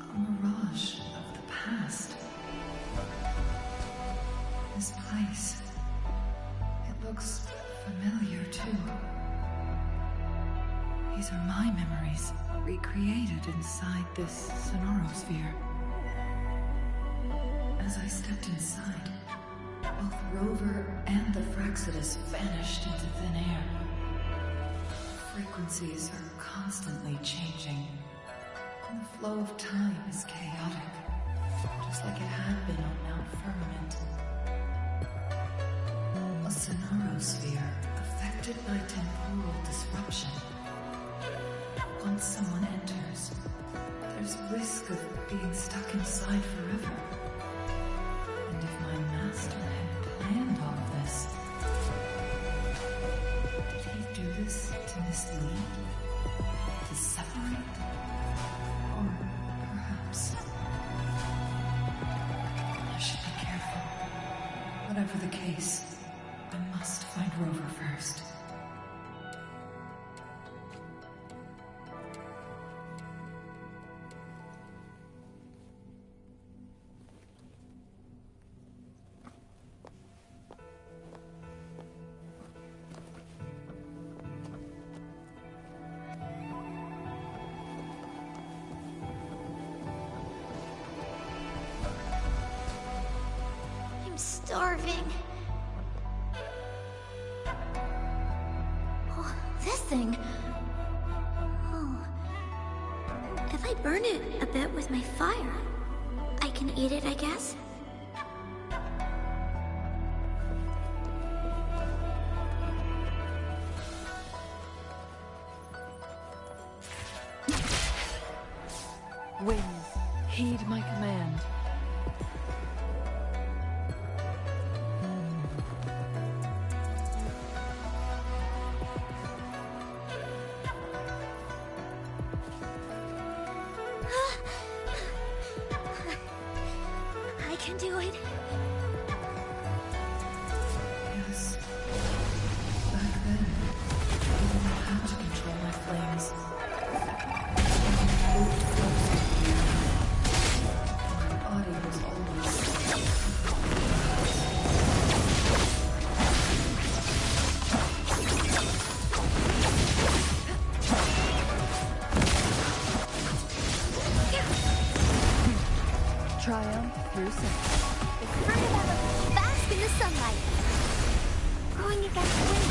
A mirage of the past. This place. It looks familiar, too. These are my memories, recreated inside this sonorosphere. As I stepped inside, both Rover and the Fraxidus vanished into thin air. Frequencies are constantly changing, and the flow of time is chaotic, just like it had been on Mount Firmament. A sonorosphere affected by temporal disruption. Once someone enters, there's risk of being stuck inside forever. And if my master had planned all of this, did he do this to mislead? To separate? Or perhaps... I should be careful. Whatever the case, I must find Rover first. I'm starving. This thing... Oh... If I burn it a bit with my fire, I can eat it, I guess? Wind, heed my command. I can do it. Yes. Back then, I didn't know how to control my flames. My body was always triumph through sex. The current level fast in the sunlight. Growing against the wind.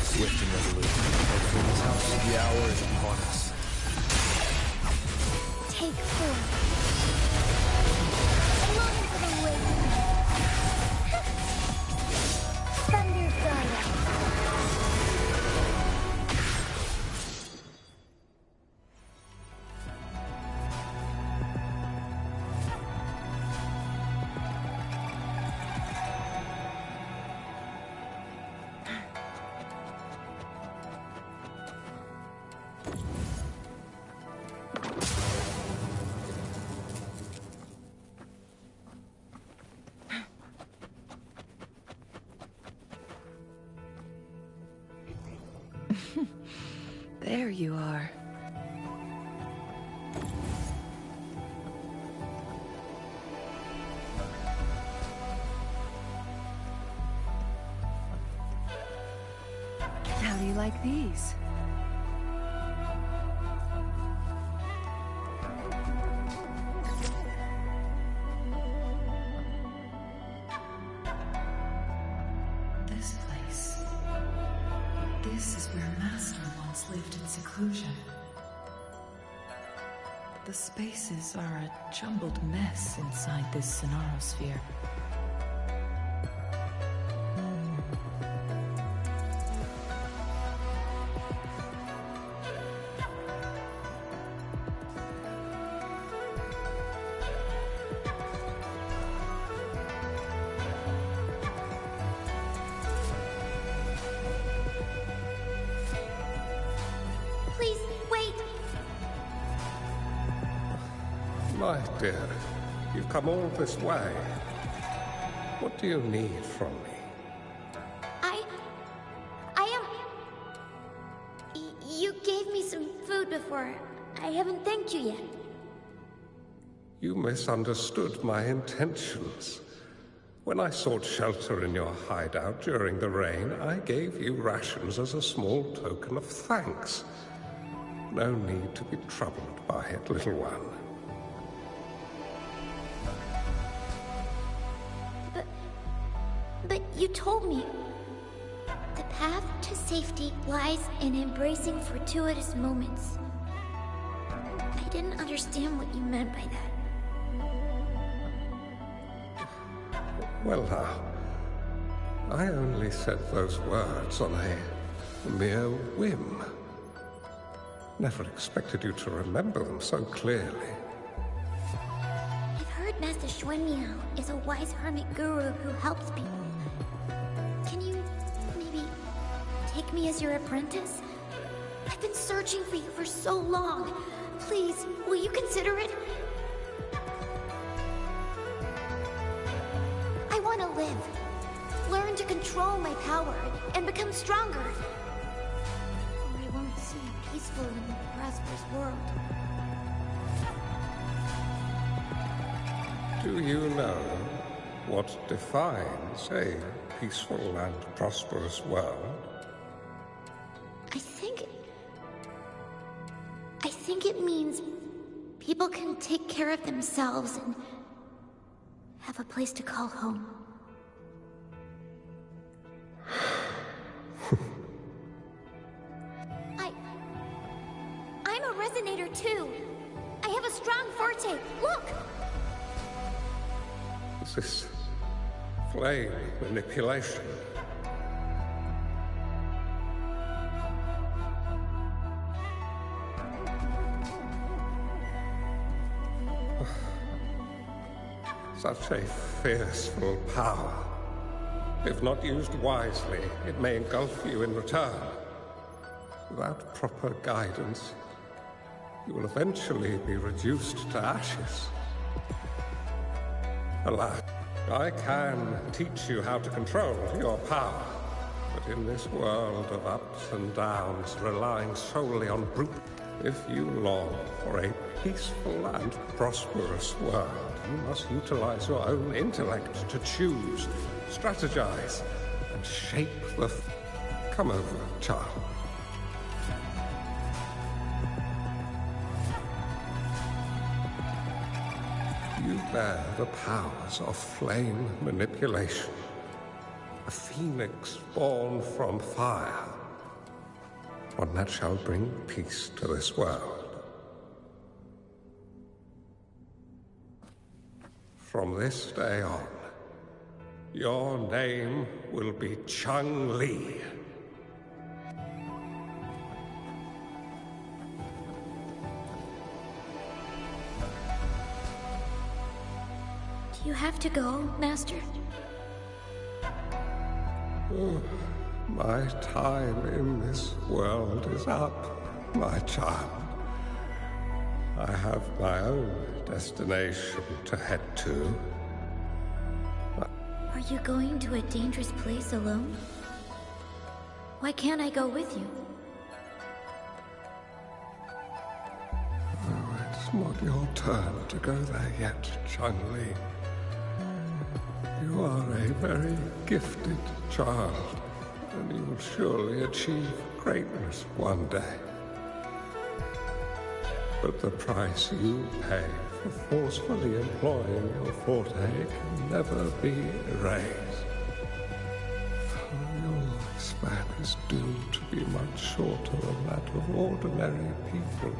Swift and resolute. Everything's house. The hour is upon us. Take 4. Along for the wind. Thunder fire. There you are. How do you like these? This place. This is where Master once lived in seclusion. The spaces are a jumbled mess inside this Sonarosphere. Please, wait. My dear, you've come all this way. What do you need from me? I am... You gave me some food before. I haven't thanked you yet. You misunderstood my intentions. When I sought shelter in your hideout during the rain, I gave you rations as a small token of thanks. No need to be troubled by it, little one. But you told me the path to safety lies in embracing fortuitous moments. I didn't understand what you meant by that. Well now, I only said those words on a mere whim. Never expected you to remember them so clearly. I've heard Master Xuanmiao is a wise hermit guru who helps people. Can you maybe take me as your apprentice? I've been searching for you for so long. Please, will you consider it? I want to live. Learn to control my power and become stronger. Or I won't see a peaceful and prosperous world. Do you know what defines a peaceful and prosperous world? I think it means people can take care of themselves and have a place to call home. I'm a resonator too. I have a strong forte. Look! Is this flame manipulation? Such a fearful power. If not used wisely, it may engulf you in return. Without proper guidance, you will eventually be reduced to ashes. Alas, I can teach you how to control your power, but in this world of ups and downs, relying solely on brute, if you long for a peaceful and prosperous world, you must utilize your own intellect to choose, strategize, and shape the... Come over, child. You bear the powers of flame manipulation. A phoenix born from fire. One that shall bring peace to this world. From this day on, your name will be Changli. Do you have to go, Master? My time in this world is up, my child. I have my own destination to head to. Are you going to a dangerous place alone? Why can't I go with you? Oh, it's not your turn to go there yet, Changli. You are a very gifted child, and you will surely achieve greatness one day. But the price you pay for forcefully employing your forte can never be erased. Your lifespan is doomed to be much shorter than that of ordinary people.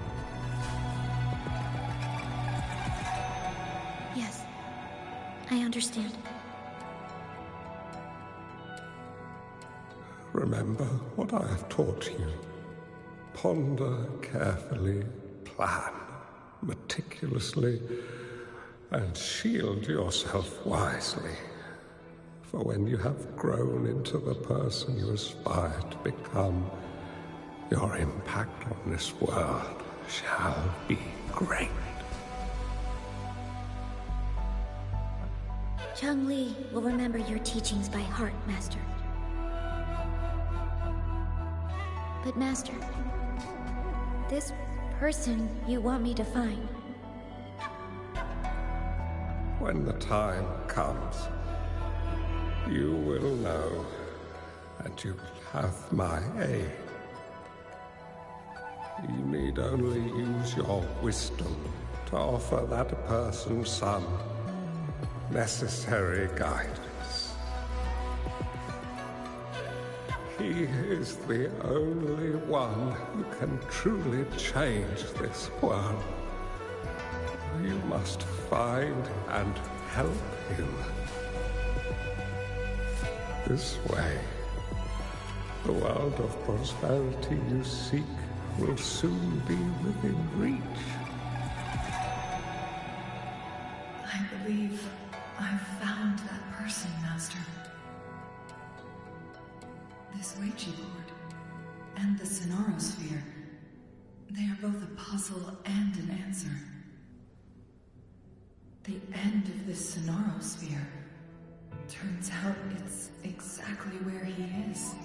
Yes, I understand. Remember what I have taught you. Ponder carefully, plan meticulously, and shield yourself wisely. For when you have grown into the person you aspire to become, your impact on this world shall be great. Changli will remember your teachings by heart, Master. But Master, this person you want me to find... When the time comes, you will know, and you will have my aid. You need only use your wisdom to offer that person some necessary guidance. He is the only one who can truly change this world. You must find and help him. This way, the world of prosperity you seek will soon be within reach. I believe I've found that person, Master. This Ouija board and the Sonoro sphere, they are both a puzzle and an answer. The end of this Sonoro sphere, turns out it's exactly where he is.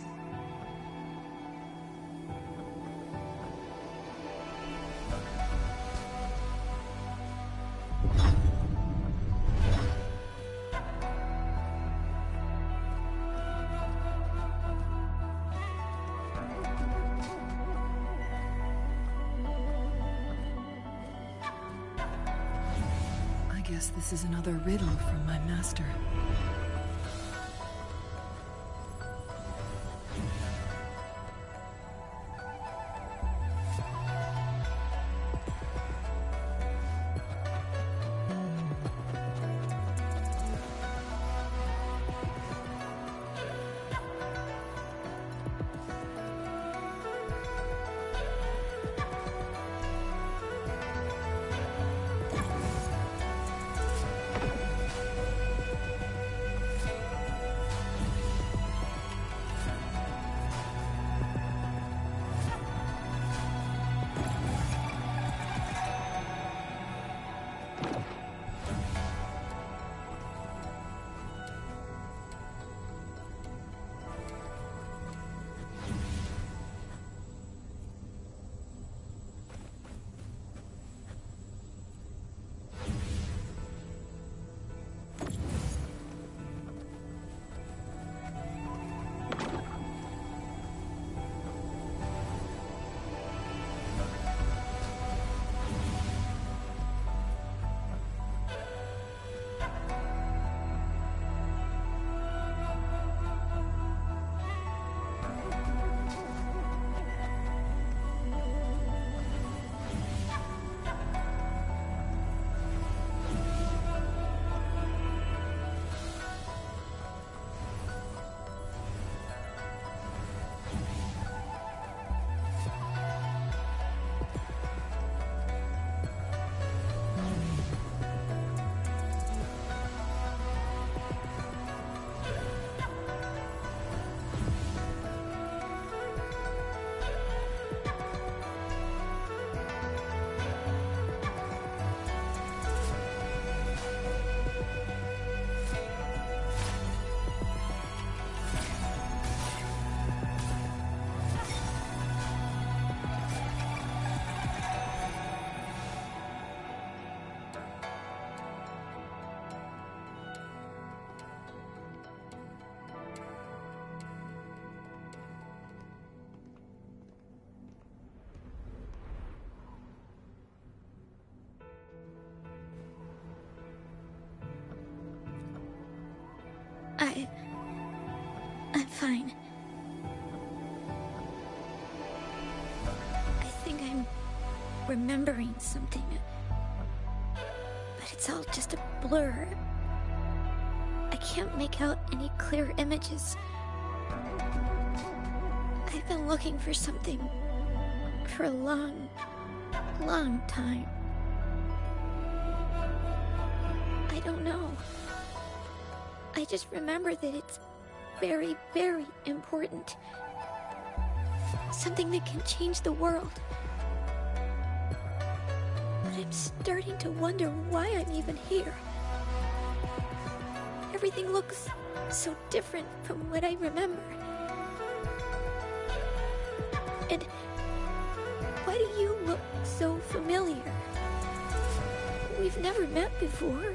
Guess this is another riddle from my master. I'm fine. I think I'm remembering something. But it's all just a blur. I can't make out any clear images. I've been looking for something for a long, long time. I don't know. I just remember that it's very, very important. Something that can change the world. But I'm starting to wonder why I'm even here. Everything looks so different from what I remember. And why do you look so familiar? We've never met before.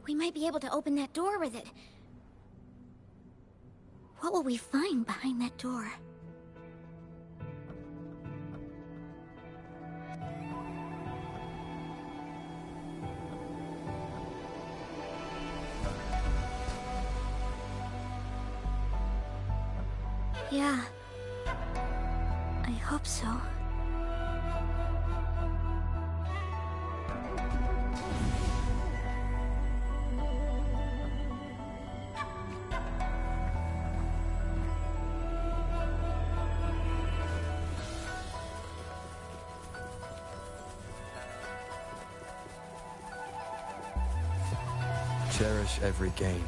We might be able to open that door with it. What will we find behind that door? Yeah. I hope so. Cherish every gain.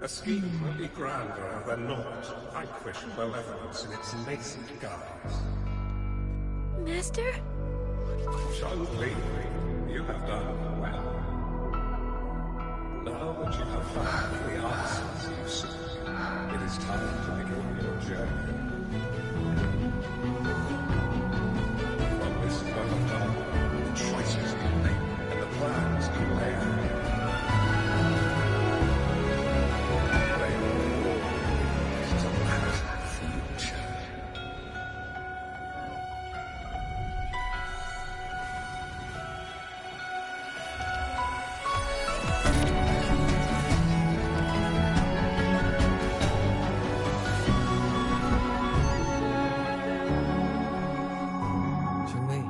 A scheme will be grander than naught to vanquish malevolence in its nascent guise. Master? Changli, you have done well. Now that you have found the answers you seek, it is time to begin your journey. From this moment on, the choices you make and the plans you lay out, they will all lead to that future. Changli.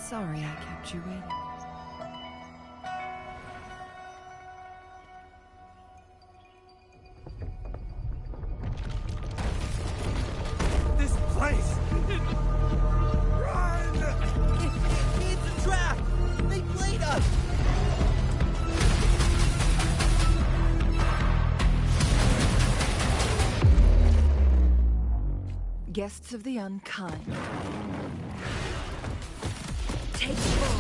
Sorry I kept you waiting. This place! Run! It's a trap! They played us! Guests of the unkind. Take full.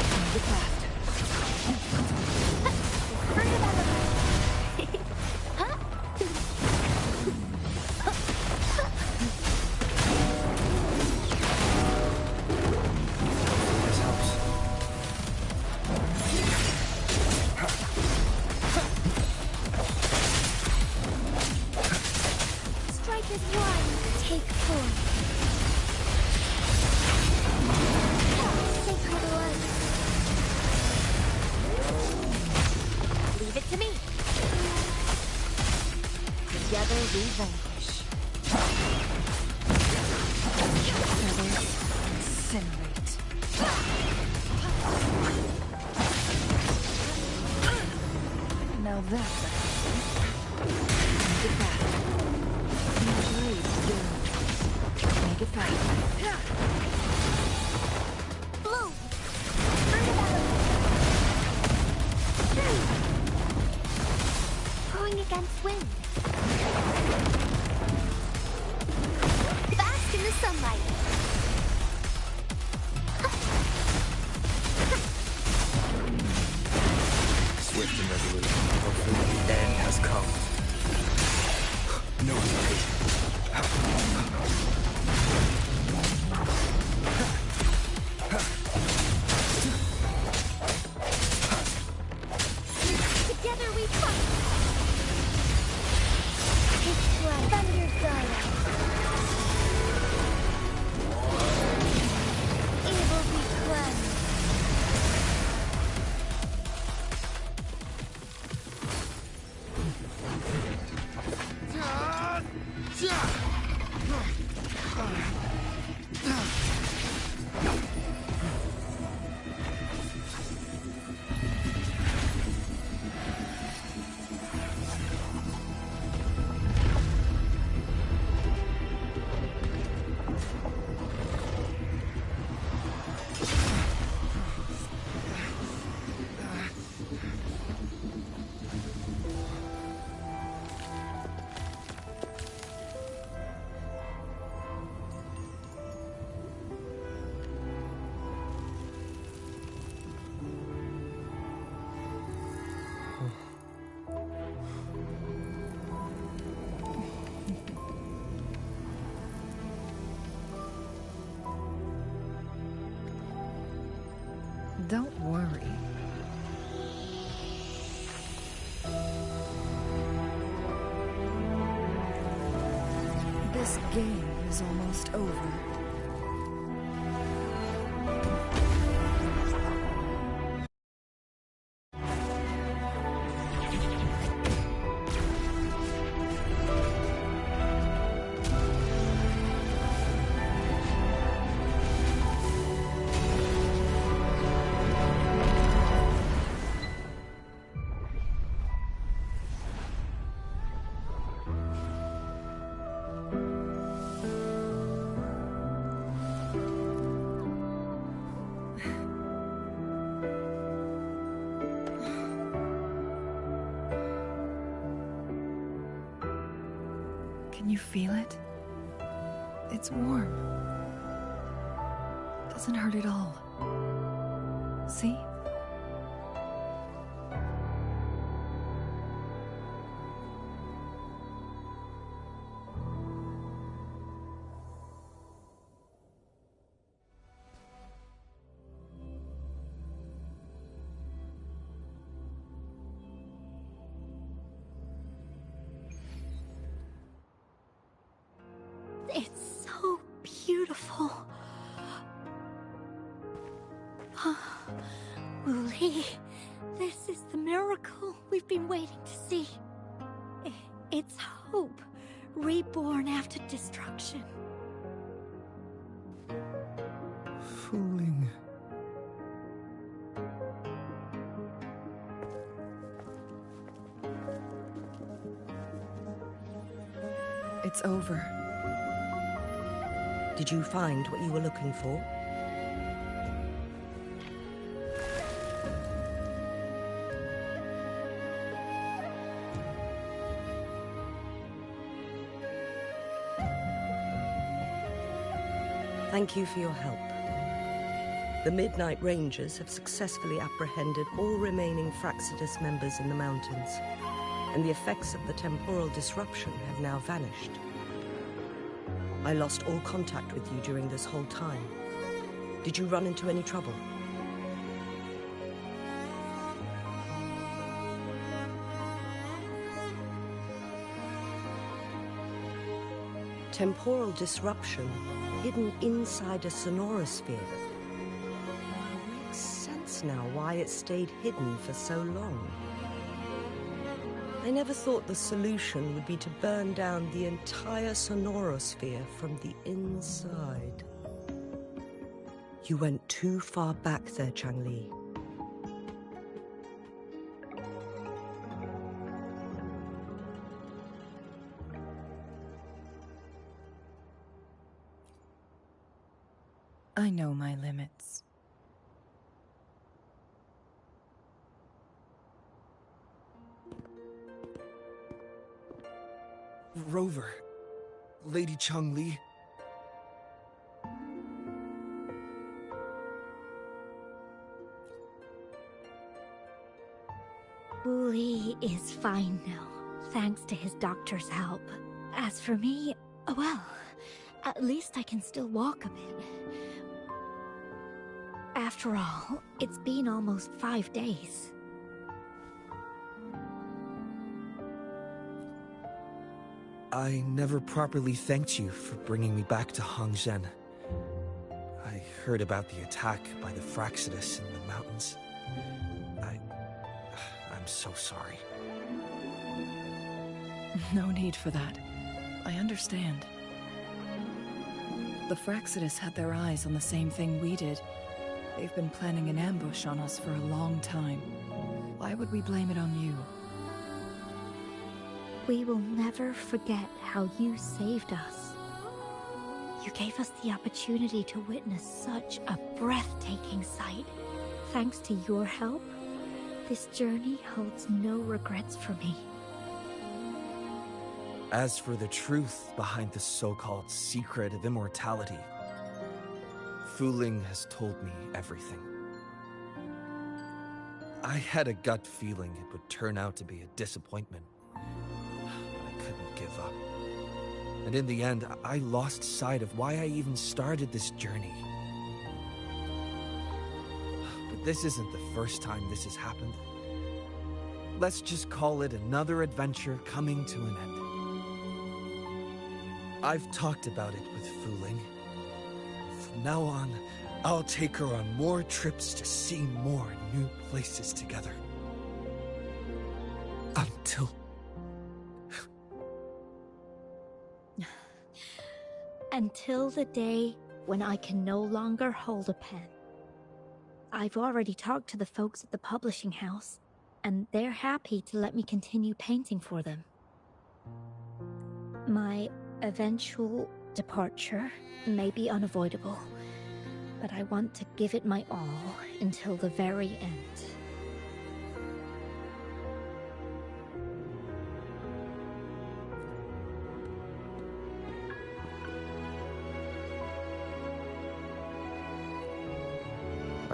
Make it fast. This helps. Strike as one, take four. Sacred blood. Leave it to me. Together we vanquish. Feathers incinerate. Now that's a make it fast. My blades burn. Make it fast. Blue. Bring it out. Going against wind. Bask in the sunlight. Swift and resolute. Hopefully the end has come. No hesitation. Together we fight. Take flight. Thunder Gaia. Evil be cleansed. Don't worry. This game is almost over. Can you feel it? It's warm. Doesn't hurt at all. See? It's so beautiful. Wooly, this is the miracle we've been waiting to see. It's hope, reborn after destruction. Fooling. It's over. Did you find what you were looking for? Thank you for your help. The Midnight Rangers have successfully apprehended all remaining Fraxidus members in the mountains, and the effects of the temporal disruption have now vanished. I lost all contact with you during this whole time. Did you run into any trouble? Temporal disruption hidden inside a sonorosphere. It makes sense now why it stayed hidden for so long. I never thought the solution would be to burn down the entire sonorosphere from the inside. You went too far back there, Changli. I know my limits. Rover. Lady Changli. Wooly is fine now, thanks to his doctor's help. As for me, well, at least I can still walk a bit. After all, it's been almost 5 days. I never properly thanked you for bringing me back to Hongzhen. I heard about the attack by the Fraxidus in the mountains. I'm so sorry. No need for that. I understand. The Fraxidus had their eyes on the same thing we did. They've been planning an ambush on us for a long time. Why would we blame it on you? We will never forget how you saved us. You gave us the opportunity to witness such a breathtaking sight. Thanks to your help, this journey holds no regrets for me. As for the truth behind the so-called secret of immortality, Fooling has told me everything. I had a gut feeling it would turn out to be a disappointment. I couldn't give up. And in the end, I lost sight of why I even started this journey. But this isn't the first time this has happened. Let's just call it another adventure coming to an end. I've talked about it with Fooling. From now on, I'll take her on more trips to see more new places together. Until... Until the day when I can no longer hold a pen. I've already talked to the folks at the publishing house, and they're happy to let me continue painting for them. My eventual departure may be unavoidable, but I want to give it my all until the very end.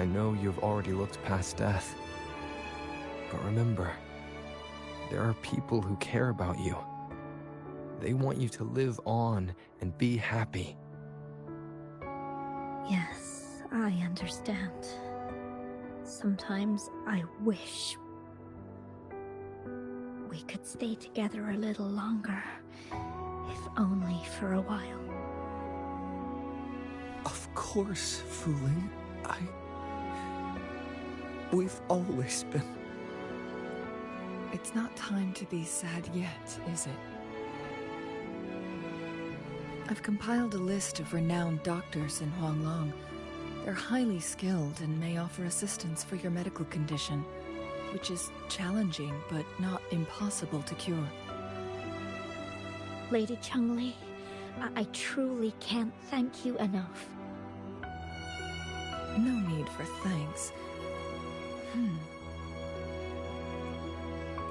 I know you've already looked past death. But remember, there are people who care about you. They want you to live on and be happy. Yes, I understand. Sometimes I wish we could stay together a little longer, if only for a while. Of course, Fuling. We've always been. It's not time to be sad yet, is it? I've compiled a list of renowned doctors in Huanglong. They're highly skilled and may offer assistance for your medical condition, which is challenging but not impossible to cure. Lady Changli, I truly can't thank you enough. No need for thanks.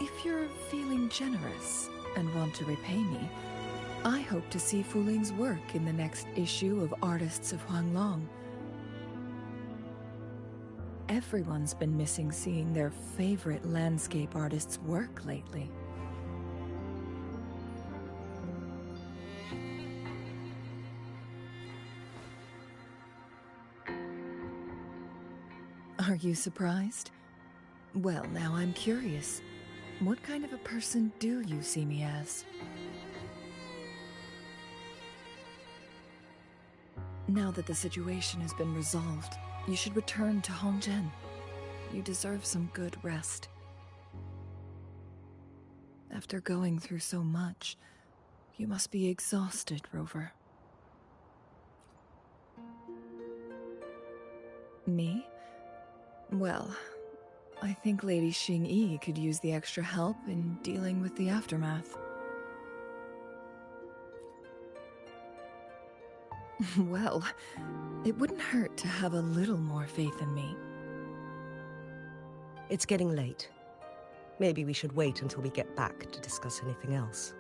If you're feeling generous and want to repay me, I hope to see Fuling's work in the next issue of Artists of Huanglong. Everyone's been missing seeing their favorite landscape artists work lately. Are you surprised? Well, now I'm curious. What kind of a person do you see me as? Now that the situation has been resolved, you should return to Hongzhen. You deserve some good rest. After going through so much, you must be exhausted, Rover. Me? Well, I think Lady Xingyi could use the extra help in dealing with the aftermath. Well, it wouldn't hurt to have a little more faith in me. It's getting late. Maybe we should wait until we get back to discuss anything else.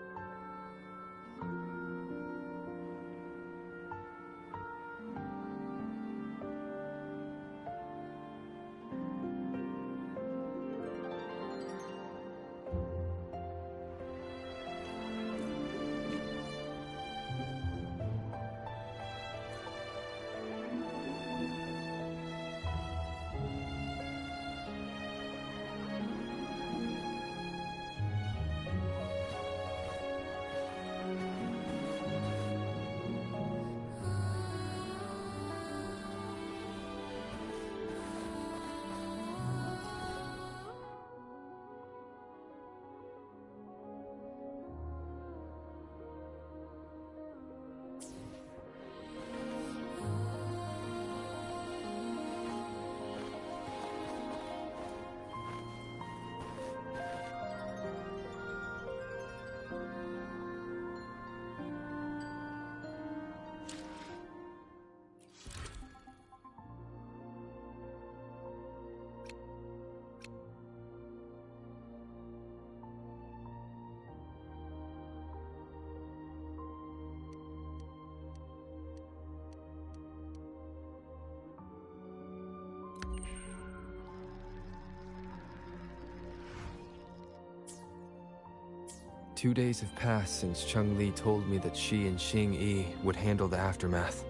Two days have passed since Changli told me that she and Xingyi would handle the aftermath.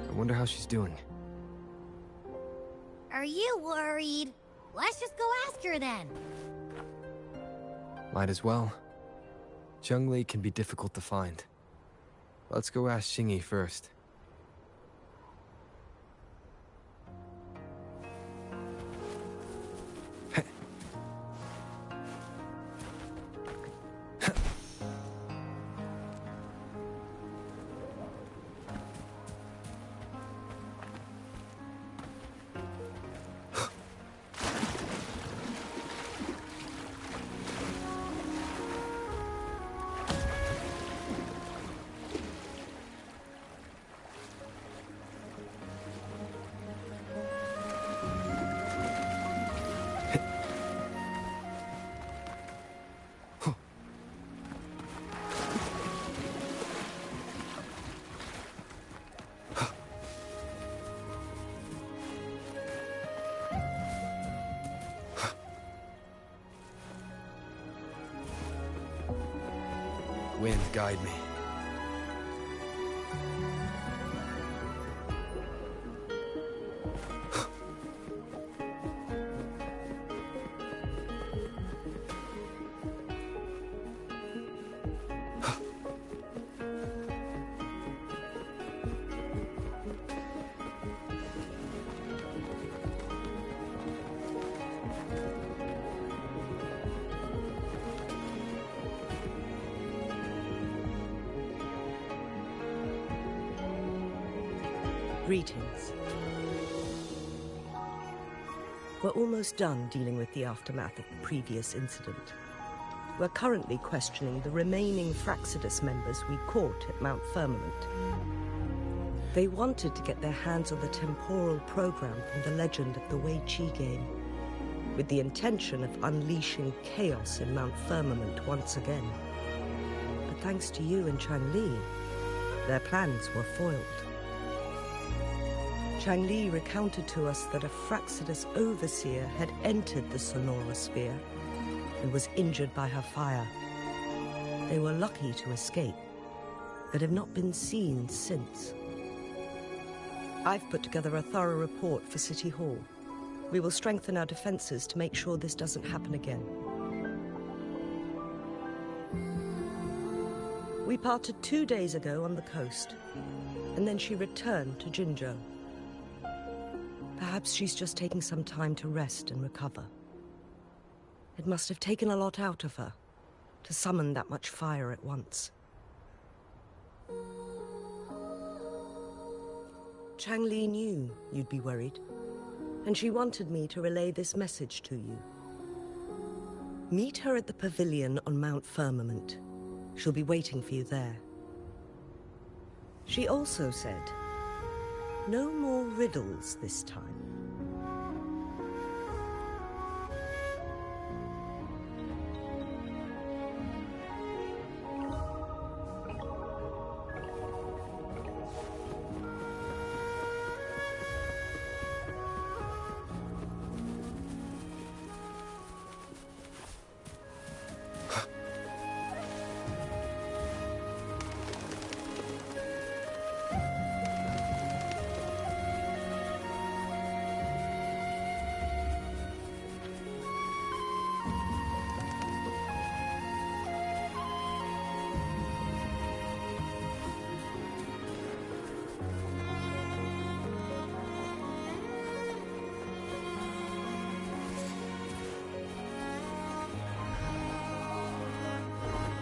I wonder how she's doing. Are you worried? Let's just go ask her then. Might as well. Changli can be difficult to find. Let's go ask Xingyi first. Wind, guide me. Greetings. We're almost done dealing with the aftermath of the previous incident. We're currently questioning the remaining Fraxidus members we caught at Mount Firmament. They wanted to get their hands on the temporal program from the legend of the Wei Qi game, with the intention of unleashing chaos in Mount Firmament once again. But thanks to you and Changli, their plans were foiled. Changli recounted to us that a Fraxidus overseer had entered the Sonorosphere and was injured by her fire. They were lucky to escape, but have not been seen since. I've put together a thorough report for City Hall. We will strengthen our defenses to make sure this doesn't happen again. We parted 2 days ago on the coast, and then she returned to Jinzhou. Perhaps she's just taking some time to rest and recover. It must have taken a lot out of her to summon that much fire at once. Changli knew you'd be worried, and she wanted me to relay this message to you. Meet her at the pavilion on Mount Firmament. She'll be waiting for you there. She also said, no more riddles this time.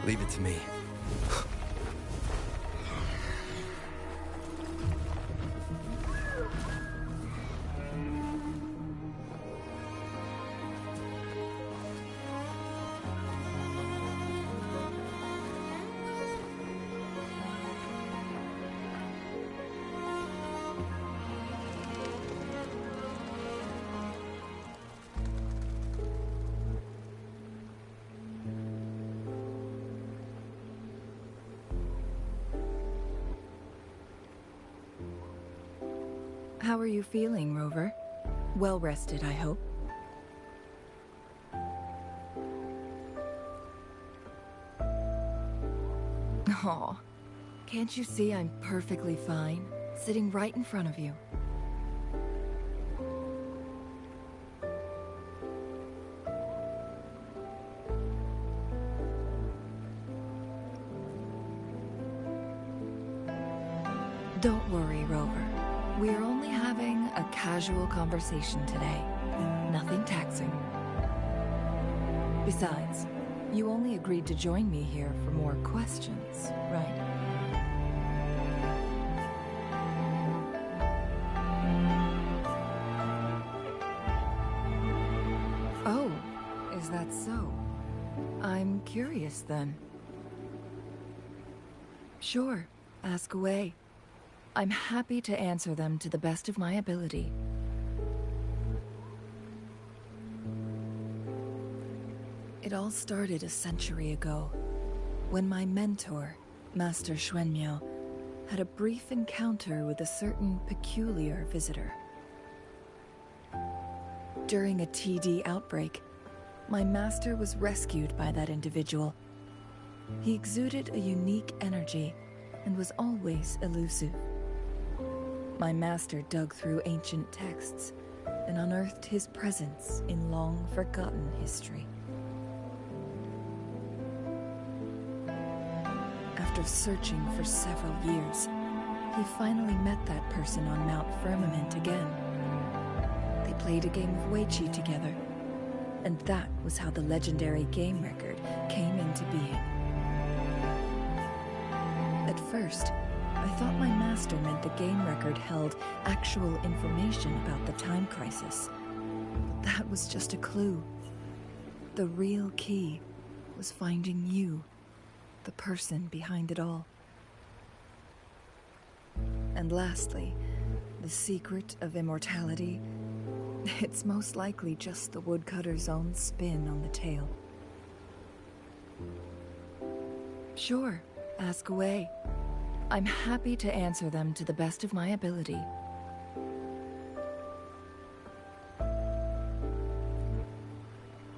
Leave it to me. How are you feeling, Rover? Well rested, I hope. Aw, can't you see I'm perfectly fine, sitting right in front of you? Don't worry, Rover. We're only having a casual conversation today. Nothing taxing. Besides, you only agreed to join me here for more questions, right? Oh, is that so? I'm curious then. Sure, ask away. I'm happy to answer them to the best of my ability. It all started a century ago, when my mentor, Master Xuanmiao, had a brief encounter with a certain peculiar visitor. During a TD outbreak, my master was rescued by that individual He exuded a unique energy and was always elusive. My master dug through ancient texts and unearthed his presence in long-forgotten history. After searching for several years, he finally met that person on Mount Firmament again. They played a game of Weiqi together, and that was how the legendary game record came into being. At first, I thought my master meant the game record held actual information about the time crisis. But that was just a clue. The real key was finding you, the person behind it all. And lastly, the secret of immortality. It's most likely just the woodcutter's own spin on the tale. Sure, ask away. I'm happy to answer them to the best of my ability.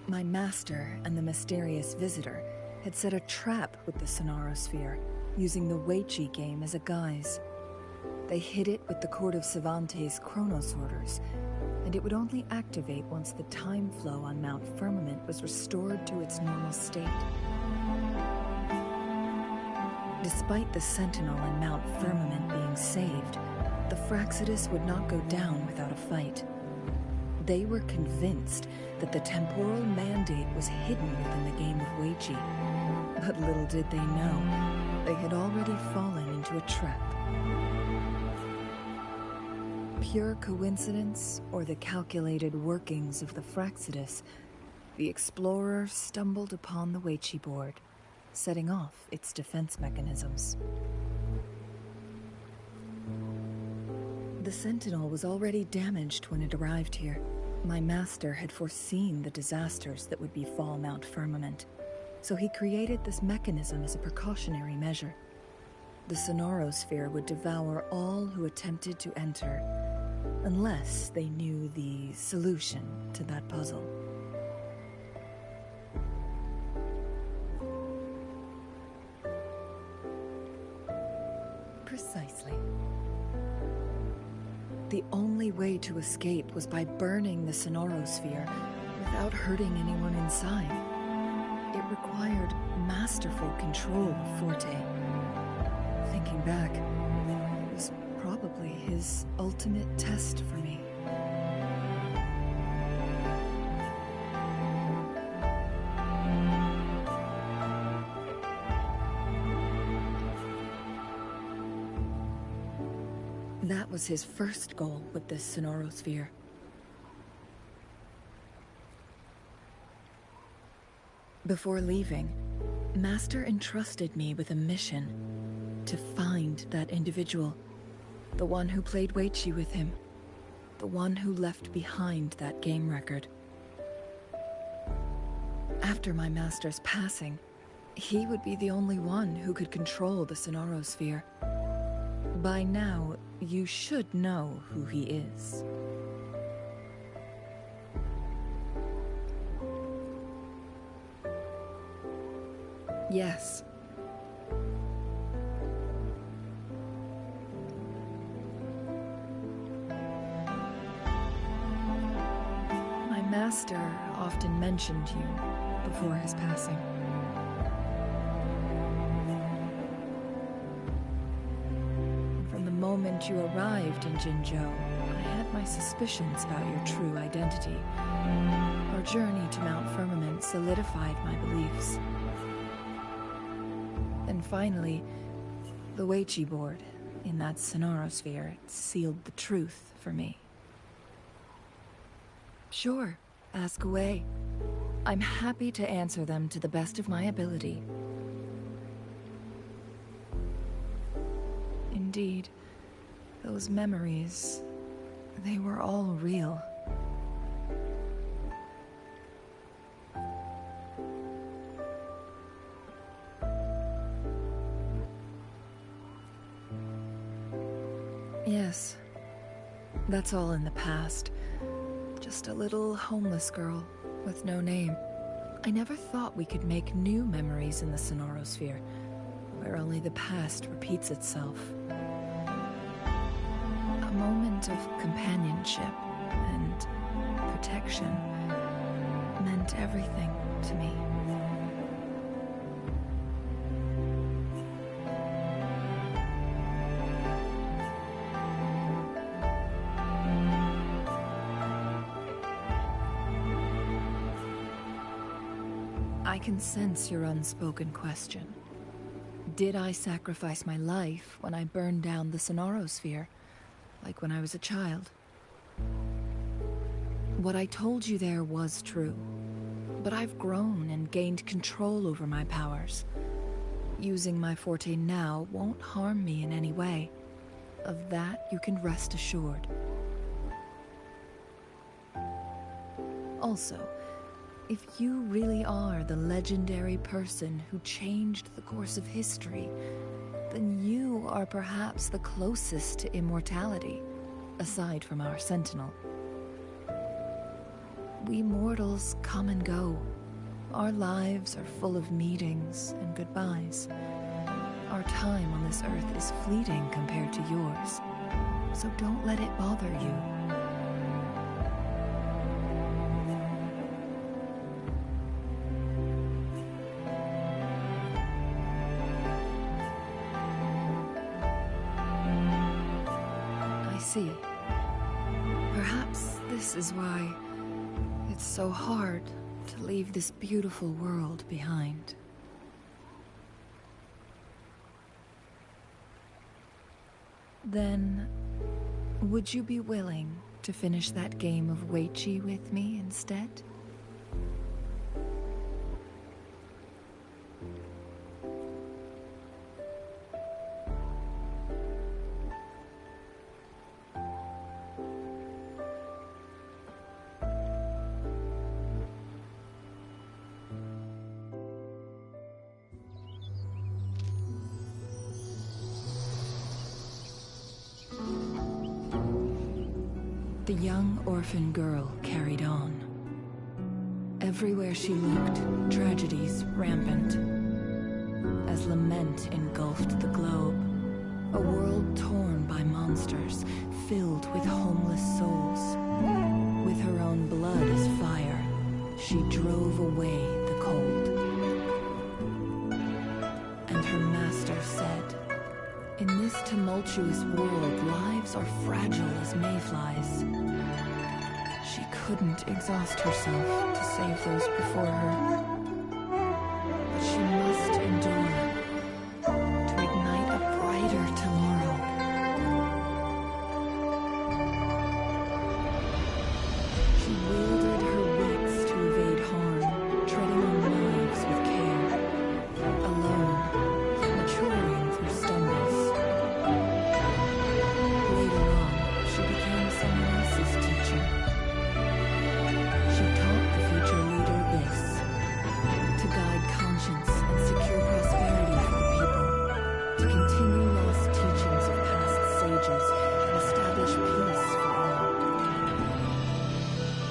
My master and the mysterious visitor had set a trap with the Sonarosphere, using the Weiqi game as a guise. They hid it with the Court of Cervantes' Chronos orders, and it would only activate once the time flow on Mount Firmament was restored to its normal state. Despite the Sentinel and Mount Firmament being saved, the Fraxidus would not go down without a fight. They were convinced that the temporal mandate was hidden within the game of Weiqi, but little did they know, they had already fallen into a trap. Pure coincidence or the calculated workings of the Fraxidus, the explorer stumbled upon the Weiqi board, setting off its defense mechanisms. The Sentinel was already damaged when it arrived here. My master had foreseen the disasters that would befall Mount Firmament, so he created this mechanism as a precautionary measure. The Sonarosphere would devour all who attempted to enter, unless they knew the solution to that puzzle. Precisely. The only way to escape was by burning the Sonarosphere without hurting anyone inside. It required masterful control of Forte. Thinking back, it was probably his ultimate test for me. That was his first goal with this Sonarosphere. Before leaving, Master entrusted me with a mission to find that individual, the one who played Weiqi with him, the one who left behind that game record. After my master's passing, he would be the only one who could control the Sonarosphere. By now, you should know who he is. Yes. My master often mentioned you before his passing. From the moment you arrived in Jinzhou, I had my suspicions about your true identity. Our journey to Mount Firmament solidified my beliefs. And finally, the Weiqi board in that Sonarosphere sealed the truth for me. Sure, ask away. I'm happy to answer them to the best of my ability. Indeed, those memories, they were all real. Yes, that's all in the past. Just a little homeless girl with no name. I never thought we could make new memories in the Sonorosphere, where only the past repeats itself. A moment of companionship and protection meant everything to me. I can sense your unspoken question. Did I sacrifice my life when I burned down the Sonorosphere, like when I was a child? What I told you there was true, but I've grown and gained control over my powers. Using my forte now won't harm me in any way. Of that, you can rest assured. Also, if you really are the legendary person who changed the course of history, then you are perhaps the closest to immortality, aside from our sentinel. We mortals come and go. Our lives are full of meetings and goodbyes. Our time on this earth is fleeting compared to yours, so don't let it bother you. See. Perhaps this is why it's so hard to leave this beautiful world behind. Then, would you be willing to finish that game of Weiqi with me instead? The young orphan girl carried on. Everywhere she looked, tragedies rampant. As lament engulfed the globe, a world torn by monsters, filled with homeless souls. With her own blood as fire, she drove away the cold. And her master said, "In this tumultuous world, lives are fragile as mayflies." She couldn't exhaust herself to save those before her. But she must endure to ignite a brighter tomorrow. She wielded her wits to evade harm, treading on knives with care. Alone, yet maturing through stumbles. Later on, she became someone else's teacher. She taught the future leader this: to guide conscience and secure prosperity for the people, to continue lost teachings of past sages and establish peace for all.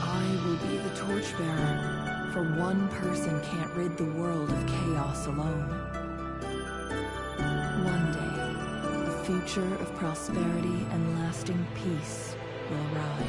I will be the torchbearer, for one person can't rid the world of chaos alone. One day, a future of prosperity and lasting peace will arrive.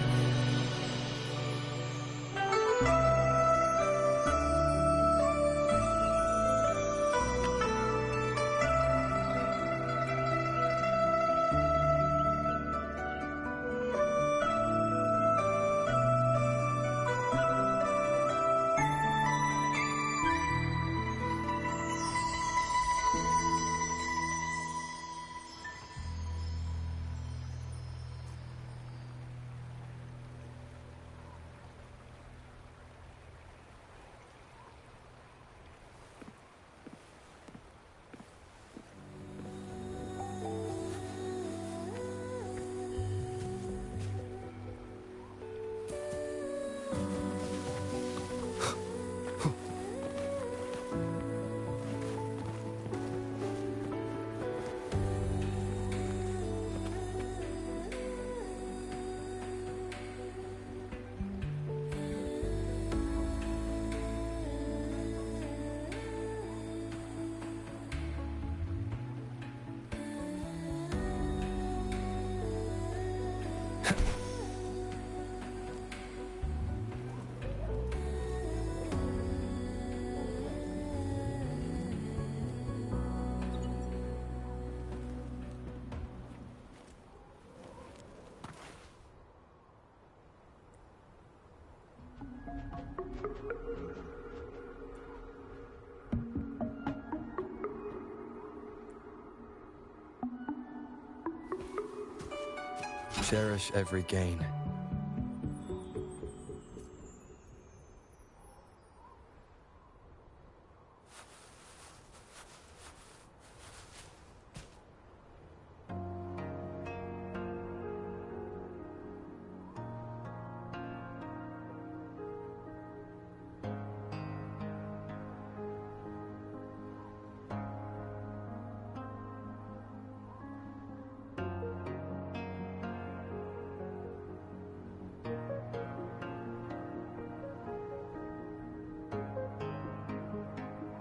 Cherish every gain.